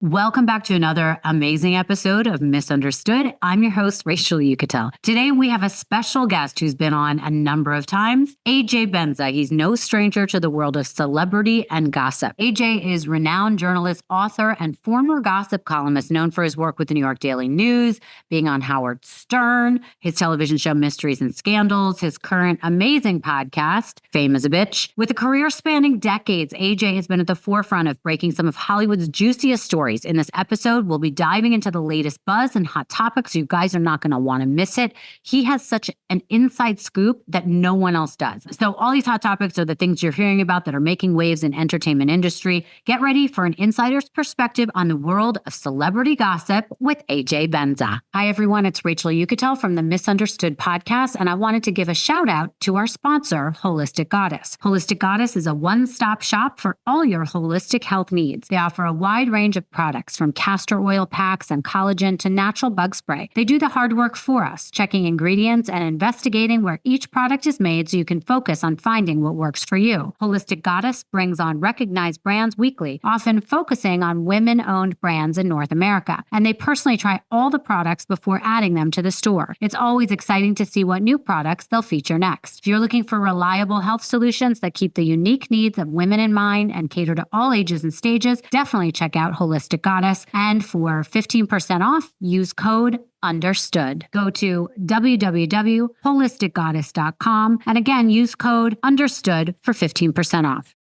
Welcome back to another amazing episode of Misunderstood. I'm your host, Rachel Uchitel. Today, we have a special guest who's been on a number of times, AJ Benza. He's no stranger to the world of celebrity and gossip. AJ is renowned journalist, author, and former gossip columnist known for his work with the New York Daily News, being on Howard Stern, his television show Mysteries and Scandals, his current amazing podcast, Fame as a Bitch. With a career spanning decades, AJ has been at the forefront of breaking some of Hollywood's juiciest stories. In this episode, we'll be diving into the latest buzz and hot topics. You guys are not going to want to miss it. He has such an inside scoop that no one else does. So all these hot topics are the things you're hearing about that are making waves in entertainment industry. Get ready for an insider's perspective on the world of celebrity gossip with AJ Benza. Hi, everyone. It's Rachel Uchitel from the Misunderstood Podcast, and I wanted to give a shout out to our sponsor, Holistic Goddess. Holistic Goddess is a one-stop shop for all your holistic health needs. They offer a wide range of products from castor oil packs and collagen to natural bug spray. They do the hard work for us, checking ingredients and investigating where each product is made so you can focus on finding what works for you. Holistic Goddess brings on recognized brands weekly, often focusing on women-owned brands in North America. And they personally try all the products before adding them to the store. It's always exciting to see what new products they'll feature next. If you're looking for reliable health solutions that keep the unique needs of women in mind and cater to all ages and stages, definitely check out Holistic Goddess. And for 15% off, use code UNDERSTOOD. Go to www.holisticgoddess.com and again, use code UNDERSTOOD for 15% off.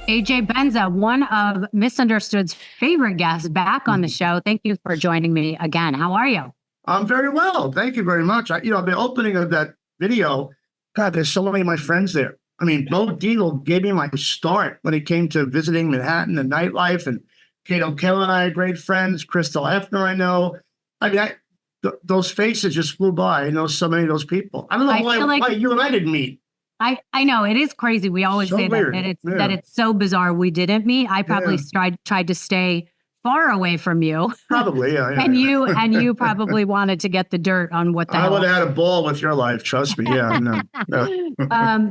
AJ Benza, one of Misunderstood's favorite guests, back on the show. Thank you for joining me again. How are you? I'm very well. Thank you very much. The opening of that video, God, there's so many of my friends there. I mean, Bo Deagle gave me my start when it came to visiting Manhattan and nightlife. And Kato Kill and I are great friends. Crystal Hefner, I know. I mean, those faces just flew by. I know so many of those people. I don't know why you and I didn't meet. I know it is crazy. We always say that it's so bizarre we didn't meet. I probably tried to stay far away from you. Probably, yeah. And you probably wanted to get the dirt on what the hell. I would have had a ball with your life, trust me. Yeah, no.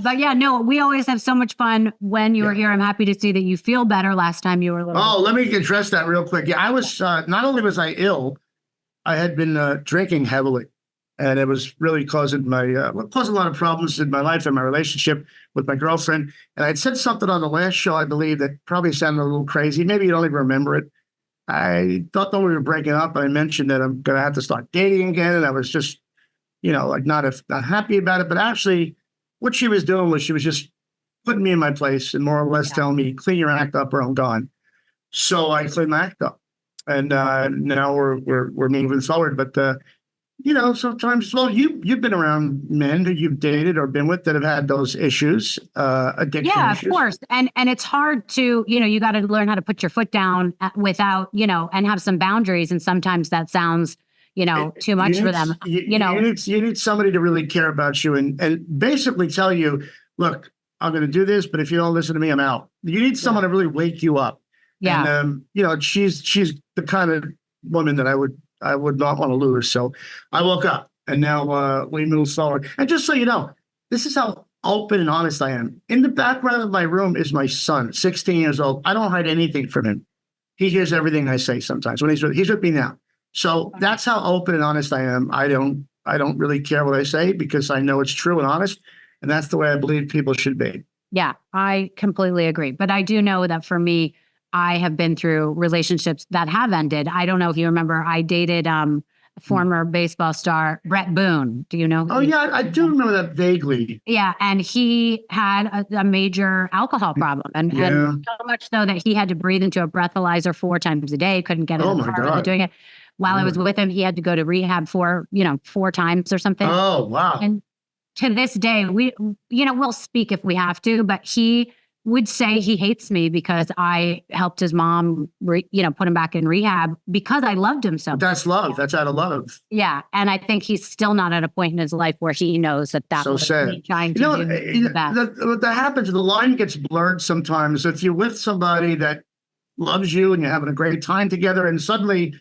But yeah, no, we always have so much fun when you're here. I'm happy to see that you feel better. Last time you were a little. Oh, let me address that real quick. Yeah, I was not only was I ill, I had been drinking heavily. And it was really causing a lot of problems in my life and my relationship with my girlfriend. And I'd said something on the last show, I believe, that probably sounded a little crazy. Maybe you don't even remember it. I thought that we were breaking up. I mentioned that I'm going to have to start dating again. And I was just, not happy about it. But actually, what she was doing was she was just putting me in my place and more or less telling me, clean your act up or I'm gone. So I cleaned my act up. And now we're moving forward. But sometimes, you've been around men who you've dated or been with that have had those issues, addiction issues. Yeah, of course. And it's hard to, you got to learn how to put your foot down without, and have some boundaries. And sometimes that sounds, too much for them. You need somebody to really care about you and basically tell you, look, I'm going to do this, but if you don't listen to me, I'm out. You need someone to really wake you up. Yeah. And, she's the kind of woman that I would not want to lose. So I woke up and now we move forward. And just so you know, this is how open and honest I am. In the background of my room is my son, 16 years old. I don't hide anything from him. He hears everything I say sometimes when he's with me now. So that's how open and honest I am. I don't really care what I say because I know it's true and honest. And that's the way I believe people should be. Yeah, I completely agree. But I do know that for me, I have been through relationships that have ended. I don't know if you remember, I dated former baseball star Brett Boone. Do you know? Oh, yeah, I do remember that vaguely. Yeah, and he had a major alcohol problem. And so much so that he had to breathe into a breathalyzer 4 times a day, couldn't get in the car without doing it. While I was with him, he had to go to rehab 4 times or something. Oh, wow. And to this day, we'll speak if we have to, but he would say he hates me because I helped his mom, put him back in rehab because I loved him so much. That's love. That's out of love. Yeah. And I think he's still not at a point in his life where he knows that So was sad. me trying to do the best. That happens. The line gets blurred sometimes. If you're with somebody that loves you and you're having a great time together and suddenly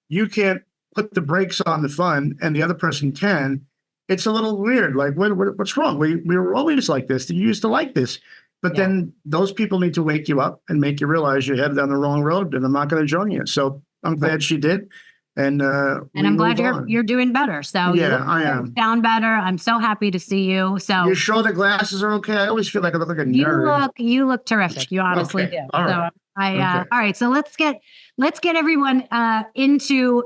you can't put the brakes on the fun and the other person can, it's a little weird. Like, what's wrong? We were always like this. You used to like this. But then those people need to wake you up and make you realize you're headed down the wrong road and I'm not going to join you. So I'm glad she did. And I'm glad you're doing better. So yeah, I am. Sound better. I'm so happy to see you. So you sure the glasses are okay? I always feel like I look like a nerd. You look terrific. You honestly do. All right. So all right. So let's get everyone into,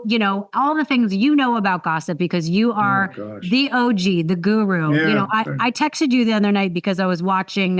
all the things about gossip because you are the OG, the guru. Yeah. I texted you the other night because I was watching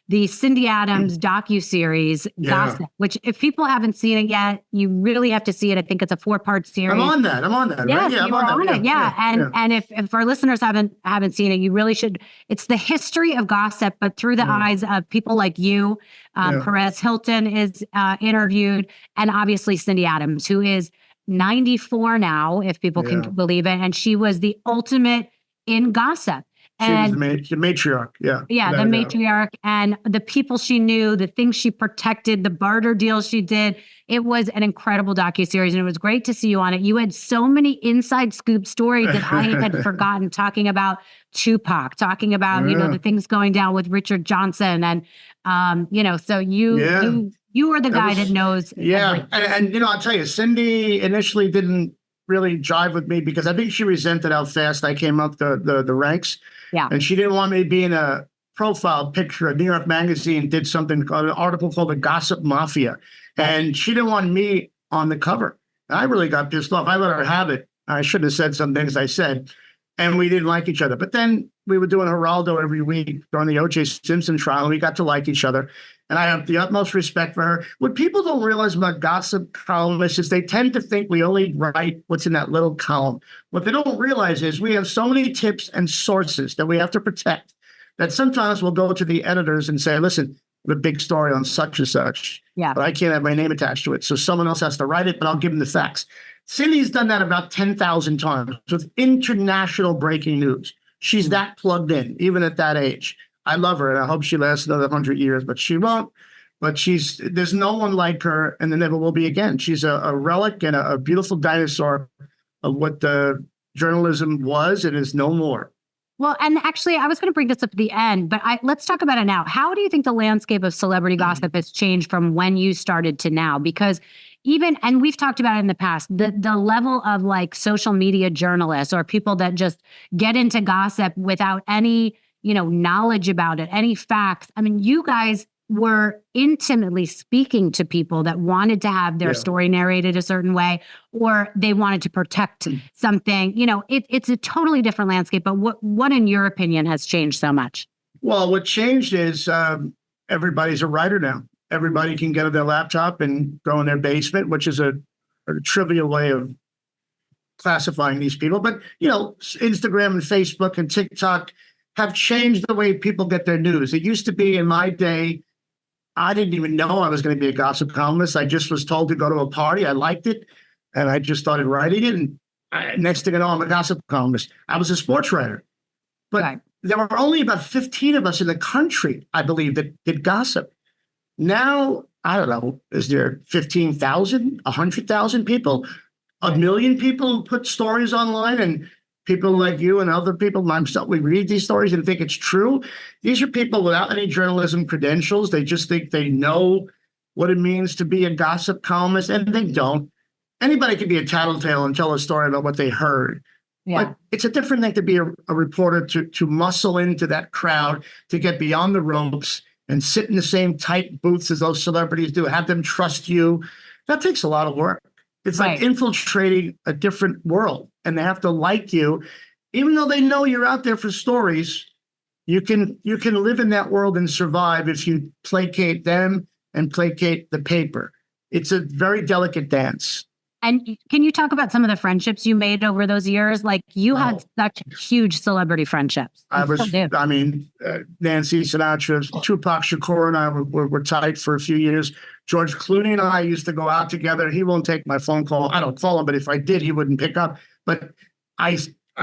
the Cindy Adams docuseries Gossip, which if people haven't seen it yet, you really have to see it. I think it's a 4-part series. I'm on that. Yes, right? Yeah, you are on it. Yeah. And if our listeners haven't seen it, you really should. It's the history of gossip, but through the eyes of people like you. Perez Hilton is interviewed, and obviously Cindy Adams, who is 94 now, if people can believe it. And she was the ultimate in gossip. She was the matriarch. Yeah. Yeah, the matriarch and the people she knew, the things she protected, the barter deals she did. It was an incredible docuseries, and it was great to see you on it. You had so many inside scoop stories that I had forgotten, talking about Tupac, talking about, the things going down with Richard Johnson. And, so you are the guy that knows. Yeah. And I'll tell you, Cindy initially didn't really jive with me because I think she resented how fast I came up the ranks. Yeah. And she didn't want me being a profile picture. A New York Magazine did something called an article called The Gossip Mafia. And she didn't want me on the cover. And I really got pissed off. I let her have it. I shouldn't have said some things I said. And we didn't like each other. But then we were doing Geraldo every week during the O.J. Simpson trial, and we got to like each other. And I have the utmost respect for her. What people don't realize about gossip columnists is they tend to think we only write what's in that little column. What they don't realize is we have so many tips and sources that we have to protect that sometimes we'll go to the editors and say, listen, the big story on such and such, but I can't have my name attached to it. So someone else has to write it, but I'll give them the facts. Cindy's done that about 10,000 times with international breaking news. She's that plugged in, even at that age. I love her, and I hope she lasts another 100 years, but she won't. But there's no one like her, and there never will be again. She's a relic and a beautiful dinosaur of what the journalism was and is no more. Well, and actually, I was going to bring this up at the end, but let's talk about it now. How do you think the landscape of celebrity gossip has changed from when you started to now? Because and we've talked about it in the past, the level of like social media journalists or people that just get into gossip without any, knowledge about it, any facts. I mean, you guys were intimately speaking to people that wanted to have their story narrated a certain way, or they wanted to protect something. It's a totally different landscape. But what in your opinion has changed so much? Well, what changed is everybody's a writer now. Everybody can get on their laptop and go in their basement, which is a trivial way of classifying these people. But, Instagram and Facebook and TikTok have changed the way people get their news. It used to be in my day, I didn't even know I was going to be a gossip columnist. I just was told to go to a party. I liked it, and I just started writing it. And next thing I know, I'm a gossip columnist. I was a sports writer. But there were only about 15 of us in the country, I believe, that did gossip. Now, I don't know, is there 15,000, 100,000 people, 1 million people who put stories online, and people like you and other people, myself, we read these stories and think it's true. These are people without any journalism credentials. They just think they know what it means to be a gossip columnist, and they don't. Anybody can be a tattletale and tell a story about what they heard. Yeah. But it's a different thing to be a reporter, to muscle into that crowd, to get beyond the ropes and sit in the same tight booths as those celebrities do, have them trust you. That takes a lot of work. It's like infiltrating a different world, and they have to like you. Even though they know you're out there for stories, you can live in that world and survive if you placate them and placate the paper. It's a very delicate dance. And can you talk about some of the friendships you made over those years? Like you had such huge celebrity friendships. Nancy Sinatra, Tupac Shakur and I were tight for a few years. George Clooney and I used to go out together. He won't take my phone call. I don't call him, but if I did, he wouldn't pick up. But I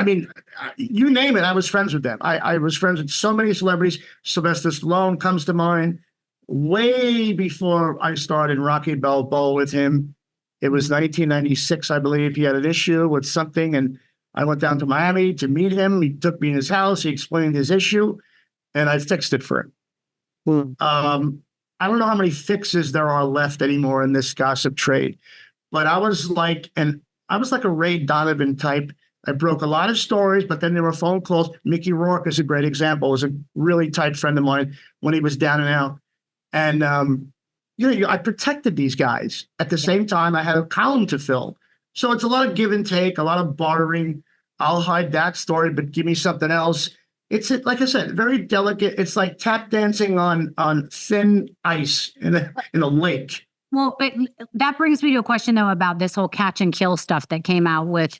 mean, you name it, I was friends with them. I was friends with so many celebrities. Sylvester Stallone comes to mind. Way before I started Rocky Balboa with him, it was 1996, I believe. He had an issue with something, and I went down to Miami to meet him. He took me in his house. He explained his issue, and I fixed it for him. I don't know how many fixes there are left anymore in this gossip trade, but I was like a Ray Donovan type. I broke a lot of stories, but then there were phone calls. Mickey Rourke is a great example. Was a really tight friend of mine when he was down and out. And, I protected these guys. At the same time, I had a column to fill. So it's a lot of give and take, a lot of bartering. I'll hide that story, but give me something else. It's, like I said, very delicate. It's like tap dancing on thin ice in a lake. Well, that brings me to a question, though, about this whole catch and kill stuff that came out with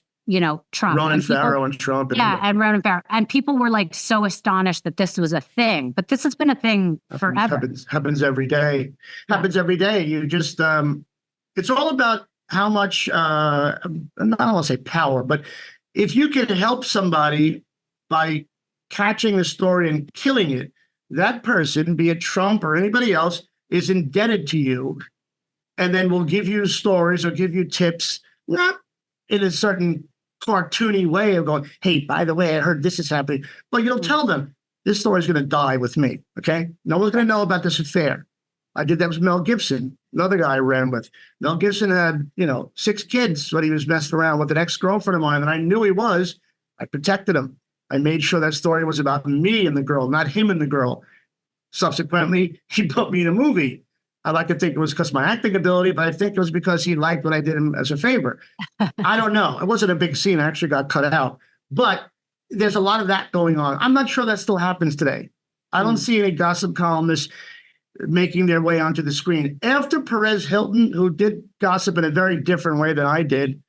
Trump. Ronan Farrow and Trump. And Ronan Farrow. And people were like so astonished that this was a thing. But this has been a thing forever. Happens every day. Happens every day. You just, it's all about how much, I don't want to say power, but if you can help somebody by catching the story and killing it, that person, be it Trump or anybody else, is indebted to you and then will give you stories or give you tips, not in a certain cartoony way of going, hey, by the way, I heard this is happening. But you'll tell them, this story is going to die with me, okay? No one's going to know about this affair. I did that with Mel Gibson, another guy I ran with. Mel Gibson had, 6 kids when he was messing around with an ex-girlfriend of mine, and I knew he was. I protected him. I made sure that story was about me and the girl, not him and the girl. Subsequently, he put me in a movie. I like to think it was because of my acting ability, but I think it was because he liked what I did him as a favor. I don't know. It wasn't a big scene. I actually got cut out. But there's a lot of that going on. I'm not sure that still happens today. I don't see any gossip columnists making their way onto the screen. After Perez Hilton, who did gossip in a very different way than I did,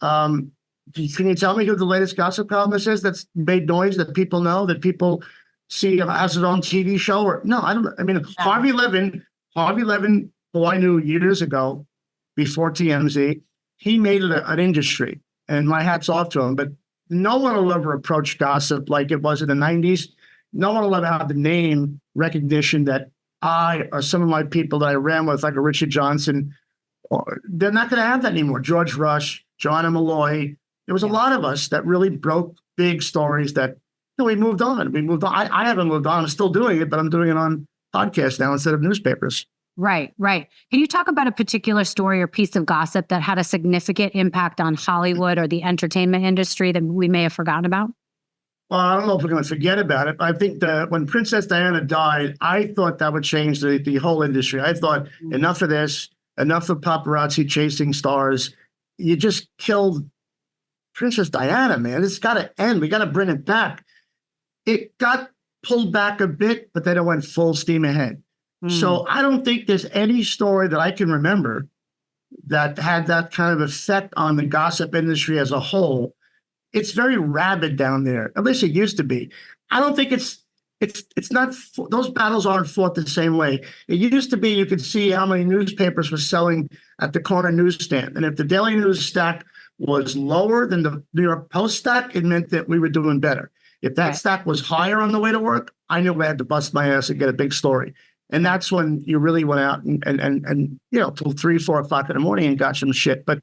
can you tell me who the latest gossip columnist is that's made noise, that people know, that people see has his own TV show? Or no, I don't. I mean, Harvey Levin, who I knew years ago, before TMZ, he made it an industry, and my hat's off to him. But no one will ever approach gossip like it was in the 90s. No one will ever have the name recognition that I or some of my people that I ran with, like a Richard Johnson, they're not going to have that anymore. George Rush, John and Malloy. There was a lot of us that really broke big stories that we moved on. I haven't moved on. I'm still doing it, but I'm doing it on podcasts now instead of newspapers. Right. Can you talk about a particular story or piece of gossip that had a significant impact on Hollywood or the entertainment industry that we may have forgotten about? Well, I don't know if we're going to forget about it. I think that when Princess Diana died, I thought that would change the whole industry. I thought enough of this, enough of paparazzi chasing stars. You just killed Princess Diana, man. It's got to end. We got to bring it back. It got pulled back a bit, but then it went full steam ahead. So I don't think there's any story that I can remember that had that kind of effect on the gossip industry as a whole. It's very rabid down there. At least it used to be. I don't think it's not, those battles aren't fought the same way. It used to be you could see how many newspapers were selling at the corner newsstand. And if the Daily News stack was lower than the New York Post stack, it meant that we were doing better. If that stack was higher on the way to work, I knew I had to bust my ass and get a big story. And that's when you really went out and till 3, 4 o'clock in the morning and got some shit. But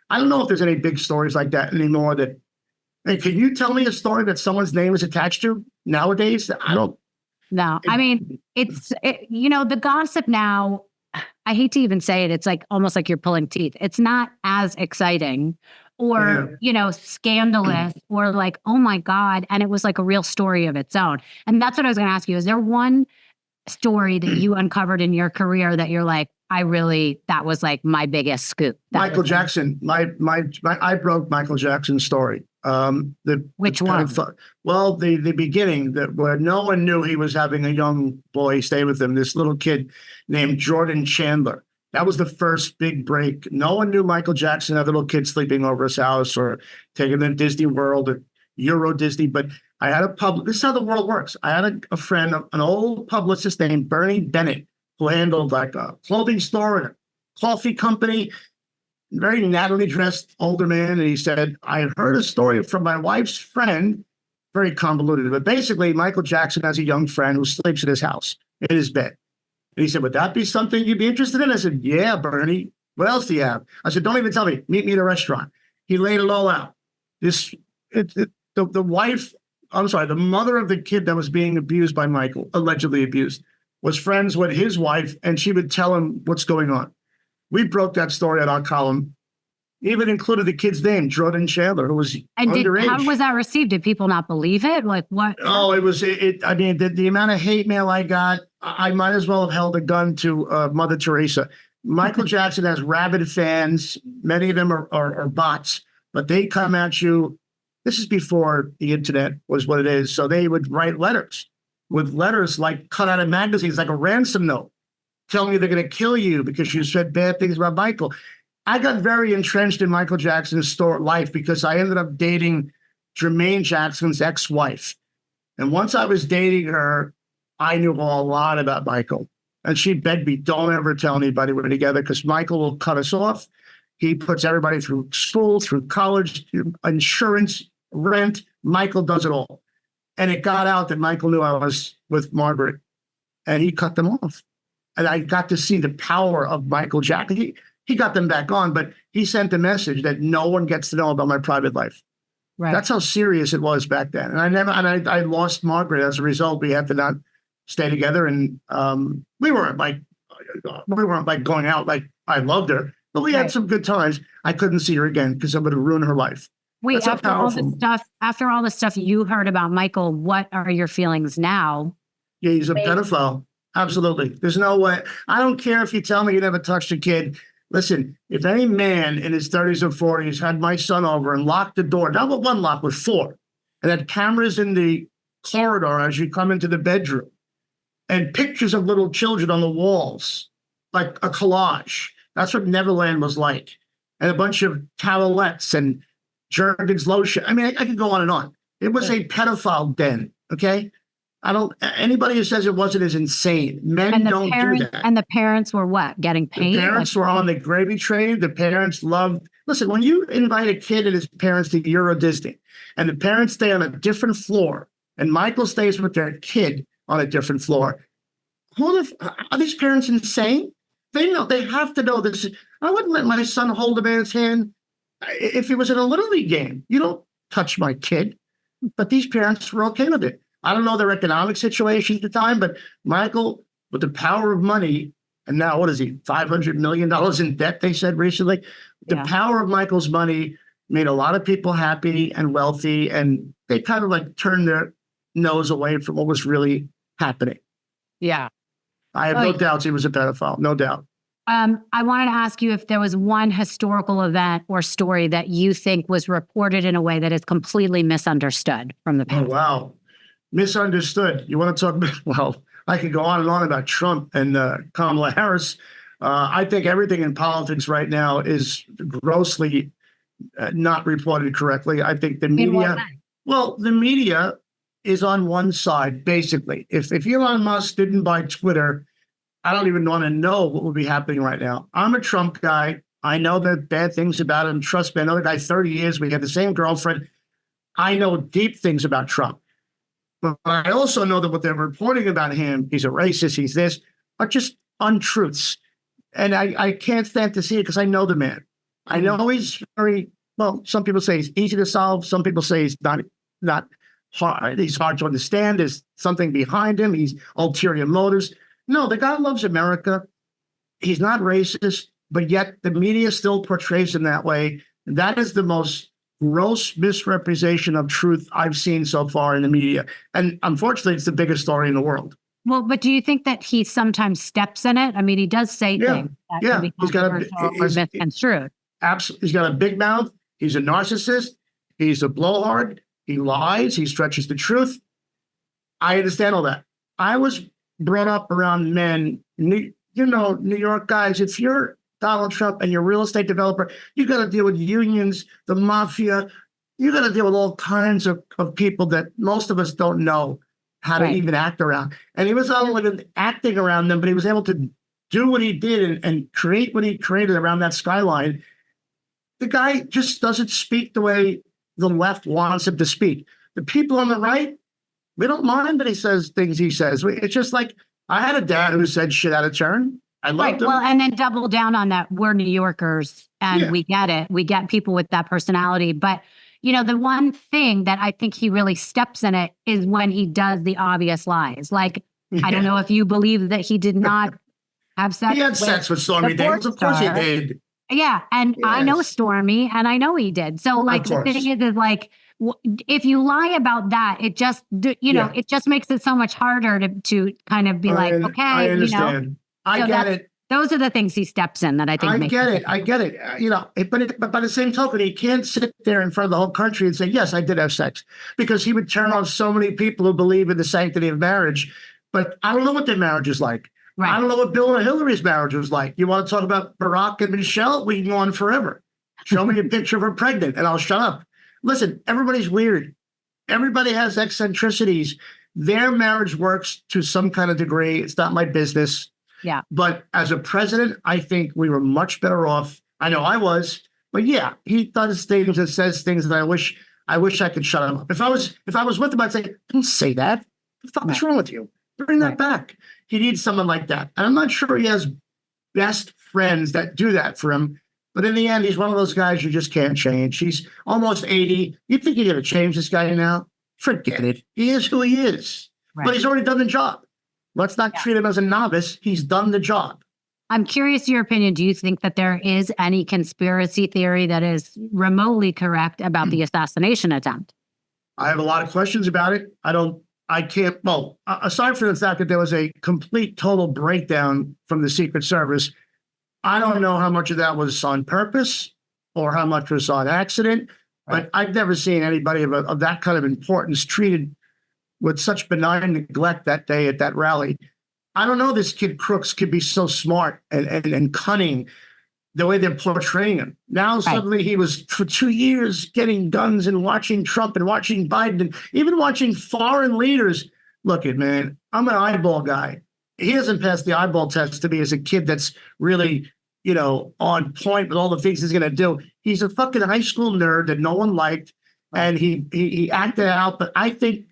I don't know if there's any big stories like that anymore. Hey, can you tell me a story that someone's name is attached to nowadays? I don't. No, I mean, the gossip now, I hate to even say it. It's like almost like you're pulling teeth. It's not as exciting or, scandalous or like, oh my God. And it was like a real story of its own. And that's what I was going to ask you. Is there one story that you uncovered in your career that you're like, that was like my biggest scoop? Michael Jackson. I broke Michael Jackson's story. Which one? The beginning, where no one knew he was having a young boy stay with him, this little kid named Jordan Chandler. That was the first big break. No one knew Michael Jackson had little kids sleeping over his house or taking them to Disney World or Euro Disney. But I had this is how the world works. I had a friend, an old publicist named Bernie Bennett, who handled like a clothing store and a coffee company, very nattily dressed older man. And he said, I heard a story from my wife's friend, very convoluted, but basically Michael Jackson has a young friend who sleeps in his house, in his bed. And he said, would that be something you'd be interested in? I said, yeah, Bernie. What else do you have? I said, don't even tell me. Meet me at a restaurant. He laid it all out. The mother of the kid that was being abused by Michael, allegedly abused, was friends with his wife, and she would tell him what's going on. We broke that story at our column. Even included the kid's name, Jordan Chandler, who was underage. How was that received? Did people not believe it? Like what? Oh, I mean, the amount of hate mail I got, I might as well have held a gun to Mother Teresa. Michael Jackson has rabid fans. Many of them are bots, but they come at you. This is before the internet was what it is. So they would write letters with letters like cut out of magazines, like a ransom note, telling you they're going to kill you because you said bad things about Michael. I got very entrenched in Michael Jackson's life because I ended up dating Jermaine Jackson's ex-wife. And once I was dating her, I knew a lot about Michael. And she begged me, don't ever tell anybody we're together because Michael will cut us off. He puts everybody through school, through college, through insurance, rent. Michael does it all. And it got out that Michael knew I was with Margaret, and he cut them off. And I got to see the power of Michael Jackson. He got them back on, but he sent a message that no one gets to know about my private life. Right. That's how serious it was back then. And I lost Margaret as a result. We had to not stay together, and we weren't like going out like I loved her, but we had some good times. I couldn't see her again because I would have ruined her life. Wait, after all the stuff you heard about Michael, what are your feelings now? Yeah, he's a pedophile. Absolutely. There's no way. I don't care if you tell me you never touched a kid. Listen, if any man in his 30s or 40s had my son over and locked the door, not with one lock, with four, and had cameras in the corridor as you come into the bedroom, and pictures of little children on the walls, like a collage. That's what Neverland was like. And a bunch of towelettes and Jergens lotion. I mean, I could go on and on. It was a pedophile den, okay? Anybody who says it wasn't is insane. Men don't do that. And the parents were what? Getting paid? The parents were on the gravy train. The parents loved, listen, when you invite a kid and his parents to Euro Disney, and the parents stay on a different floor, and Michael stays with their kid on a different floor, are these parents insane? They know, they have to know this. I wouldn't let my son hold a man's hand if he was in a Little League game. You don't touch my kid. But these parents were okay with it. I don't know their economic situation at the time, but Michael, with the power of money, and now what is he, $500 million in debt, they said recently? The power of Michael's money made a lot of people happy and wealthy, and they kind of like turned their nose away from what was really happening. Yeah. I have no doubts he was a pedophile, no doubt. I wanted to ask you if there was one historical event or story that you think was reported in a way that is completely misunderstood from the past. Oh, wow. Misunderstood. You want to talk about, well, I could go on and on about Trump and Kamala Harris. I think everything in politics right now is grossly not reported correctly. I think the media is on one side, basically. If Elon Musk didn't buy Twitter, I don't even want to know what would be happening right now. I'm a Trump guy. I know the bad things about him. Trust me, I know the guy 30 years. We had the same girlfriend. I know deep things about Trump. But I also know that what they're reporting about him, he's a racist, he's this, are just untruths. And I can't stand to see it because I know the man. I know he's very, well, some people say he's easy to solve. Some people say he's not hard. He's hard to understand. There's something behind him. He's ulterior motives. No, the guy loves America. He's not racist, but yet the media still portrays him that way. That is the most gross misrepresentation of truth I've seen so far in the media. And unfortunately, it's the biggest story in the world. Well, but do you think that he sometimes steps in it? I mean, he does say things that can be controversial or misconstrued. Absolutely. He's got a big mouth. He's a narcissist. He's a blowhard. He lies. He stretches the truth. I understand all that. I was brought up around men. New York guys, if you're Donald Trump and you're a real estate developer, you got to deal with unions, the mafia. You got to deal with all kinds of people that most of us don't know how to even act around. And he was not only acting around them, but he was able to do what he did and create what he created around that skyline. The guy just doesn't speak the way the left wants him to speak. The people on the right, we don't mind that he says things he says. It's just like, I had a dad who said shit out of turn. I loved him. Well, and then double down on that. We're New Yorkers and we get it. We get people with that personality. But, the one thing that I think he really steps in it is when he does the obvious lies. Like, I don't know if you believe that he did not have sex. He had sex with Stormy Daniels. Of course he did. Yeah. And I know Stormy and I know he did. So like the thing is like, if you lie about that, it just, it just makes it so much harder to kind of be like, okay, I understand. I get it. Those are the things he steps in that I think. I get it. But by the same token, he can't sit there in front of the whole country and say, yes, I did have sex, because he would turn off so many people who believe in the sanctity of marriage. But I don't know what their marriage is like. Right. I don't know what Bill and Hillary's marriage was like. You want to talk about Barack and Michelle? We can go on forever. Show me a picture of her pregnant and I'll shut up. Listen, everybody's weird. Everybody has eccentricities. Their marriage works to some kind of degree. It's not my business. Yeah. But as a president, I think we were much better off. I know I was, but yeah, he does things and says things that I wish I could shut him up. If I was with him, I'd say, don't say that. What the fuck is wrong with you? Bring that back. He needs someone like that. And I'm not sure he has best friends that do that for him. But in the end, he's one of those guys you just can't change. He's almost 80. You think you're going to change this guy now? Forget it. He is who he is. Right. But he's already done the job. Let's not treat him as a novice. He's done the job. I'm curious your opinion. Do you think that there is any conspiracy theory that is remotely correct about the assassination attempt? I have a lot of questions about it. Aside from the fact that there was a complete, total breakdown from the Secret Service, I don't know how much of that was on purpose or how much was on accident, but I've never seen anybody of that kind of importance treated with such benign neglect that day at that rally. I don't know this kid Crooks could be so smart and cunning the way they're portraying him. Now suddenly he was for 2 years getting guns and watching Trump and watching Biden and even watching foreign leaders. Look it, man, I'm an eyeball guy. He hasn't passed the eyeball test to me as a kid that's really, on point with all the things he's going to do. He's a fucking high school nerd that no one liked, and he acted out. But I think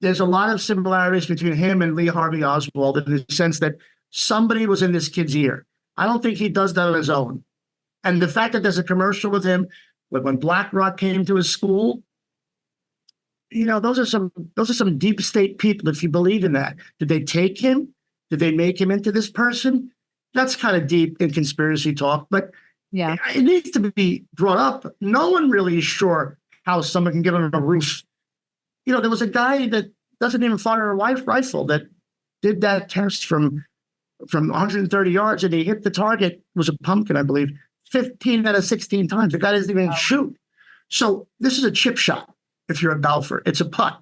there's a lot of similarities between him and Lee Harvey Oswald in the sense that somebody was in this kid's ear. I don't think he does that on his own. And the fact that there's a commercial with him, like when BlackRock came to his school, those are some deep state people, if you believe in that. Did they take him? Did they make him into this person? That's kind of deep in conspiracy talk, but it needs to be brought up. No one really is sure how someone can get on a roof. There was a guy that doesn't even fire a rifle that did that test from 130 yards, and he hit the target. It was a pumpkin, I believe, 15 out of 16 times. The guy doesn't even shoot. So this is a chip shot. If you're a golfer, it's a putt.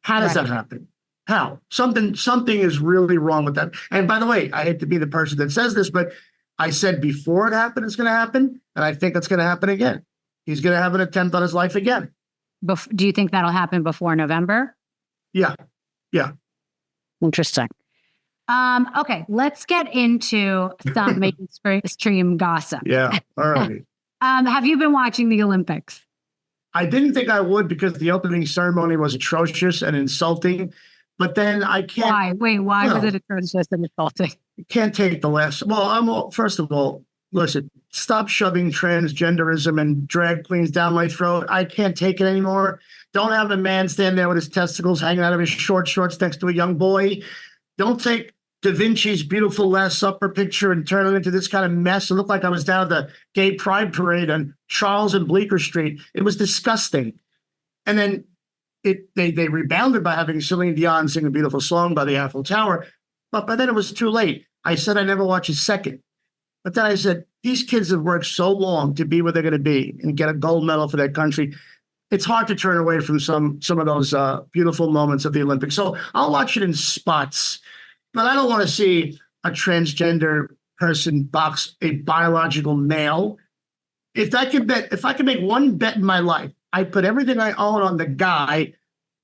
How does that happen? How? Something is really wrong with that. And by the way, I hate to be the person that says this, but I said before it happened, it's going to happen. And I think it's going to happen again. He's going to have an attempt on his life again. Do you think that'll happen before November? Yeah. Interesting. Okay, let's get into some mainstream gossip. Yeah, all right. Have you been watching the Olympics? I didn't think I would because the opening ceremony was atrocious and insulting. But then I can't. Why? Why was it atrocious and insulting? You can't take the last. Well, first of all, listen, stop shoving transgenderism and drag queens down my throat. I can't take it anymore. Don't have a man stand there with his testicles hanging out of his short shorts next to a young boy. Don't take Da Vinci's beautiful Last Supper picture and turn it into this kind of mess. It looked like I was down at the gay pride parade on Charles and Bleecker Street. It was disgusting. And then they rebounded by having Celine Dion sing a beautiful song by the Eiffel Tower. But by then it was too late. I said I'd never watch a second. But then I said, these kids have worked so long to be where they're going to be and get a gold medal for their country. It's hard to turn away from some of those beautiful moments of the Olympics. So I'll watch it in spots. But I don't want to see a transgender person box a biological male. If I could make one bet in my life, I put everything I own on the guy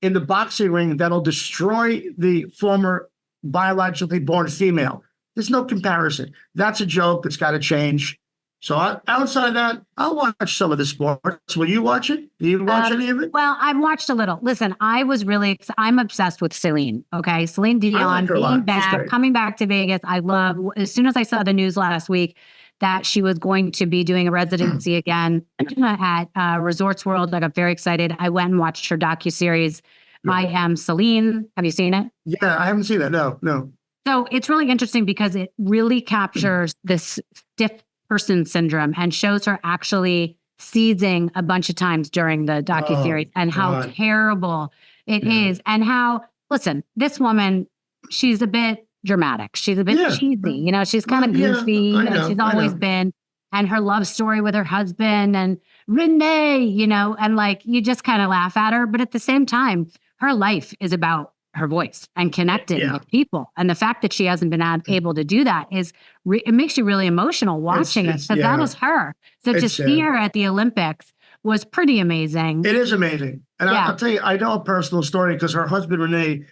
in the boxing ring that'll destroy the former biologically born female. There's no comparison. That's a joke that's got to change. So outside of that, I'll watch some of the sports. Will you watch it? Do you watch any of it? Well, I've watched a little. Listen, I'm obsessed with Celine. Okay. Celine Dion being back, coming back to Vegas. I love, as soon as I saw the news last week that she was going to be doing a residency again at Resorts World, I got very excited. I went and watched her docuseries, I Am Celine. Have you seen it? Yeah, I haven't seen that. No. So it's really interesting because it really captures this stiff person syndrome and shows her actually seizing a bunch of times during the docuseries and how terrible it is. And how, listen, this woman, she's a bit dramatic. She's a bit cheesy. She's kind of goofy. She's always been. And her love story with her husband and Renee, and like, you just kind of laugh at her. But at the same time, her life is about her voice and connecting with people. And the fact that she hasn't been able to do that it makes you really emotional watching it, because that was her. So to see her at the Olympics was pretty amazing. It is amazing. And I'll tell you, I know a personal story because her husband, Renee,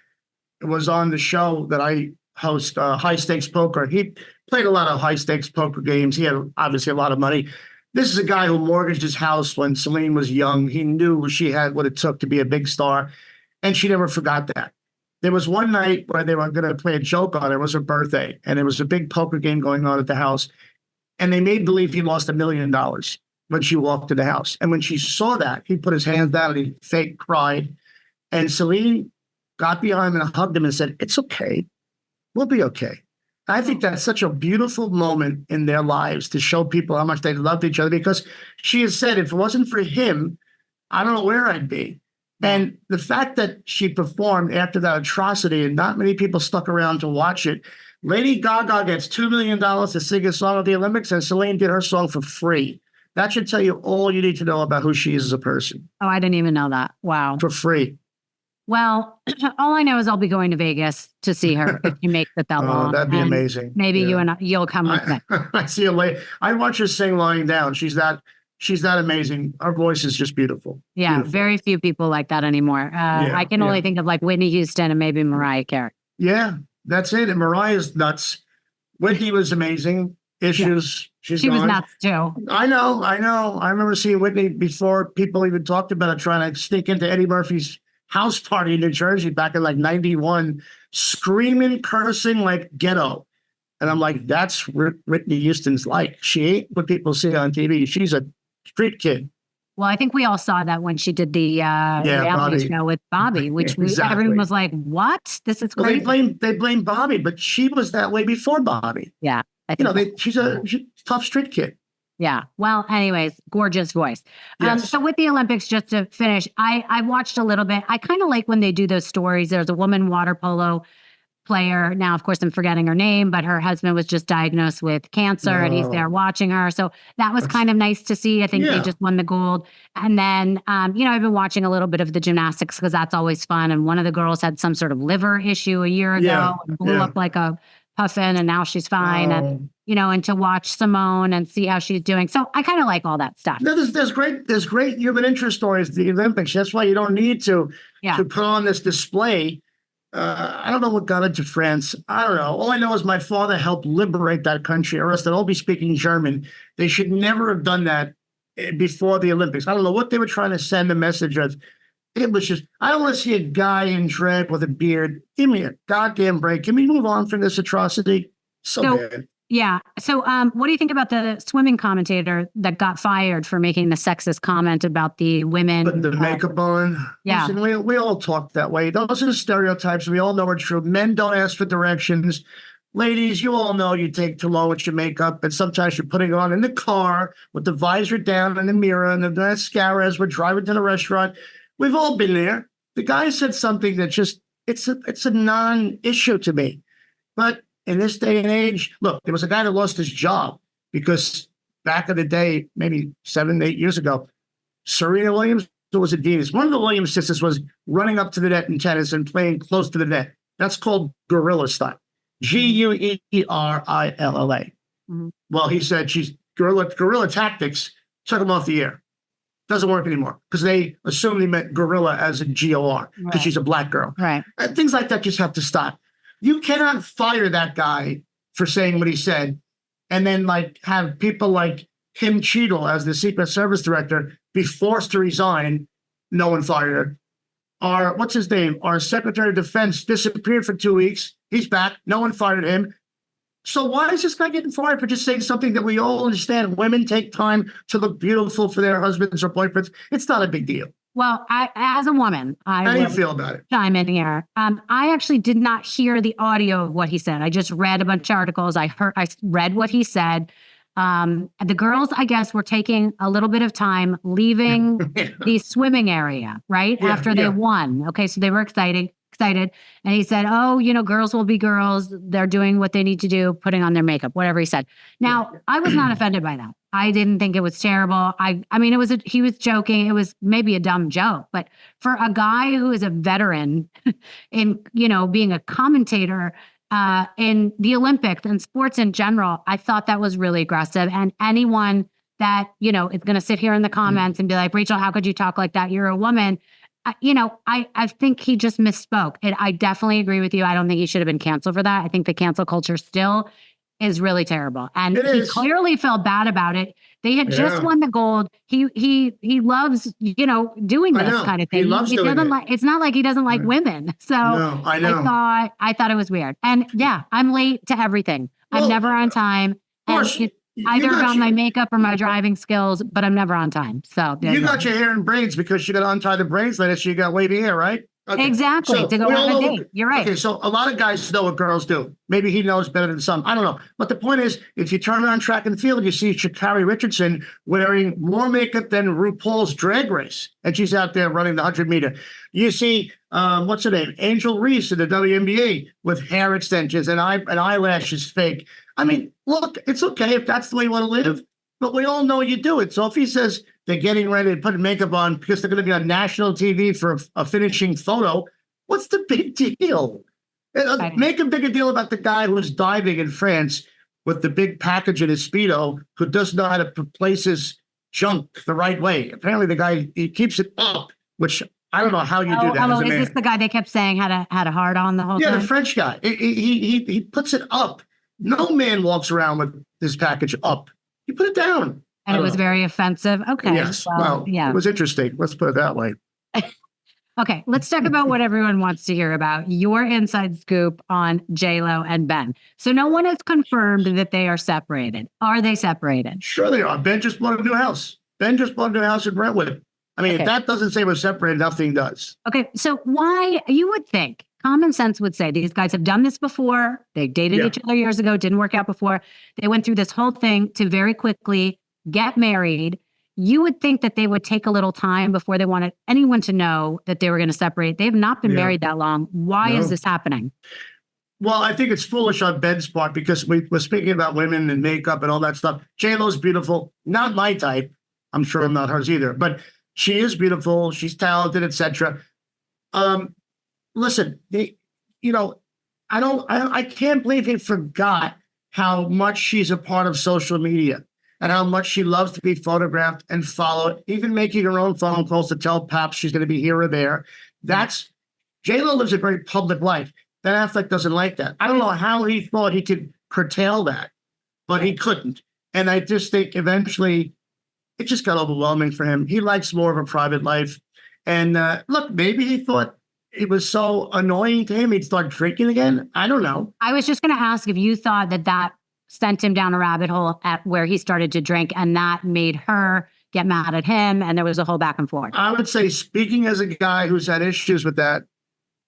was on the show that I host, High Stakes Poker. He played a lot of high stakes poker games. He had obviously a lot of money. This is a guy who mortgaged his house when Celine was young. He knew she had what it took to be a big star, and she never forgot that. There was one night where they were going to play a joke on her. It was her birthday, and there was a big poker game going on at the house. And they made believe he lost $1 million when she walked to the house. And when she saw that, he put his hands down and he fake cried. And Celine got behind him and hugged him and said, "It's okay. We'll be okay." I think that's such a beautiful moment in their lives to show people how much they loved each other, because she has said, if it wasn't for him, I don't know where I'd be. And the fact that she performed after that atrocity and not many people stuck around to watch it. Lady Gaga gets $2 million to sing a song at the Olympics, and Celine did her song for free. That should tell you all you need to know about who she is as a person. Oh, I didn't even know that. Wow. For free. Well, all I know is I'll be going to Vegas to see her if you make it that long. That'd be amazing. Maybe you'll come with me. I see you later. I watch her sing lying down. She's that amazing. Her voice is just beautiful. Yeah, beautiful. Very few people like that anymore. I can only think of like Whitney Houston and maybe Mariah Carey. Yeah, that's it. And Mariah's nuts. Whitney was amazing. Issues. Yeah. She was nuts too. I know. I remember seeing Whitney before people even talked about it, trying to sneak into Eddie Murphy's house party in New Jersey back in like 91, screaming, cursing like ghetto. And I'm like, that's Whitney Houston's like. She ain't what people see on TV. She's a street kid. Well, I think we all saw that when she did the reality show with Bobby, which everyone was like, what? This is crazy. Well, they blame Bobby, but she was that way before Bobby. Yeah. She's a tough street kid. Yeah. Well, anyways, gorgeous voice. Yes. So with the Olympics, just to finish, I watched a little bit. I kind of like when they do those stories. There's a woman water polo player. Now, of course, I'm forgetting her name, but her husband was just diagnosed with cancer and he's there watching her. So that was kind of nice to see. I think they just won the gold. And then, I've been watching a little bit of the gymnastics because that's always fun. And one of the girls had some sort of liver issue a year ago and blew up like a puffin, and now she's fine. And to watch Simone and see how she's doing. So I kind of like all that stuff. There's great human interest stories at the Olympics. That's why you don't need to put on this display. I don't know what got into France. I don't know. All I know is my father helped liberate that country, or else they'd all be speaking German. They should never have done that before the Olympics. I don't know what they were trying to send a message of. It was just, I don't want to see a guy in drag with a beard. Give me a goddamn break. Can we move on from this atrocity? So bad. Yeah. So what do you think about the swimming commentator that got fired for making the sexist comment about the women? Putting the makeup on. Yeah. Listen, we all talk that way. Those are the stereotypes. We all know are true. Men don't ask for directions. Ladies, you all know you take too long with your makeup, and sometimes you're putting it on in the car with the visor down and the mirror and the mascara as we're driving to the restaurant. We've all been there. The guy said something that just, it's a non-issue to me. But in this day and age, look, there was a guy that lost his job because back in the day, maybe 7, 8 years ago, Serena Williams was a genius. One of the Williams sisters was running up to the net in tennis and playing close to the net. That's called gorilla style. Guerilla. Well, he said she's guerrilla tactics took him off the air. Doesn't work anymore because they assumed he meant gorilla as in GOR because she's a black girl. Right. And things like that just have to stop. You cannot fire that guy for saying what he said and then like have people like Kim Cheadle as the Secret Service director be forced to resign. No one fired her. What's his name? Our Secretary of Defense disappeared for 2 weeks. He's back. No one fired him. So why is this guy getting fired for just saying something that we all understand? Women take time to look beautiful for their husbands or boyfriends. It's not a big deal. Well, as a woman, how do you feel about it? Chime in here. I actually did not hear the audio of what he said. I just read a bunch of articles. I read what he said. The girls, I guess, were taking a little bit of time leaving the swimming area, right? After they won. Okay, so they were excited. And he said, oh, girls will be girls. They're doing what they need to do, putting on their makeup, whatever he said. Now, I was not offended by that. I didn't think it was terrible. I mean, he was joking. It was maybe a dumb joke, but for a guy who is a veteran in, being a commentator in the Olympics and sports in general, I thought that was really aggressive. And anyone that, is going to sit here in the comments and be like, Rachel, how could you talk like that? You're a woman. I think he just misspoke. And I definitely agree with you. I don't think he should have been canceled for that. I think the cancel culture still is really terrible. And he clearly felt bad about it. They had just won the gold. He loves, doing this kind of thing. He loves doing it. It's not like he doesn't like women. So no, I know. I thought it was weird. And yeah, I'm late to everything. I'm never on time. Either about my makeup or my driving skills, but I'm never on time. So you got your hair in braids because you got to untie the braids later, so you got wavy hair, right? Okay. Exactly. So to go on a date. You're right. Okay, so a lot of guys know what girls do. Maybe he knows better than some. I don't know. But the point is, if you turn on track and field, you see Sha'Carri Richardson wearing more makeup than RuPaul's Drag Race, and she's out there running the 100-meter. You see, what's her name? Angel Reese in the WNBA with hair extensions and eyelashes fake. I mean, look, it's okay if that's the way you want to live, but we all know you do it. So if he says they're getting ready to put makeup on because they're going to be on national TV for a finishing photo, what's the big deal? Make a bigger deal about the guy who's diving in France with the big package in his Speedo who doesn't know how to place his junk the right way. Apparently the guy, he keeps it up, which I don't know how you do that. Is this the guy they kept saying had a hard on the whole time? Yeah, the French guy. He puts it up. No man walks around with his package up. You put it down. And it was very offensive. Okay. Yes. Well, it was interesting. Let's put it that way. Okay. Let's talk about what everyone wants to hear about. Your inside scoop on J-Lo and Ben. So no one has confirmed that they are separated. Are they separated? Sure they are. Ben just bought a new house. Ben just bought a new house in Brentwood. I mean, if that doesn't say we're separated, nothing does. Okay. So why, you would think, common sense would say these guys have done this before. They dated each other years ago, didn't work out before. They went through this whole thing to very quickly get married. You would think that they would take a little time before they wanted anyone to know that they were going to separate. They have not been married that long. Why is this happening? Well, I think it's foolish on Ben's part because we're speaking about women and makeup and all that stuff. J-Lo's beautiful. Not my type. I'm sure I'm not hers either. But she is beautiful. She's talented, etc. Listen, I can't believe he forgot how much she's a part of social media and how much she loves to be photographed and followed, even making her own phone calls to tell Paps she's going to be here or there. J-Lo lives a very public life. Ben Affleck doesn't like that. I don't know how he thought he could curtail that, but he couldn't. And I just think eventually it just got overwhelming for him. He likes more of a private life. And look, maybe he thought it was so annoying to him, he'd start drinking again. I don't know. I was just going to ask if you thought that sent him down a rabbit hole at where he started to drink and that made her get mad at him and there was a whole back and forth. I would say, speaking as a guy who's had issues with that,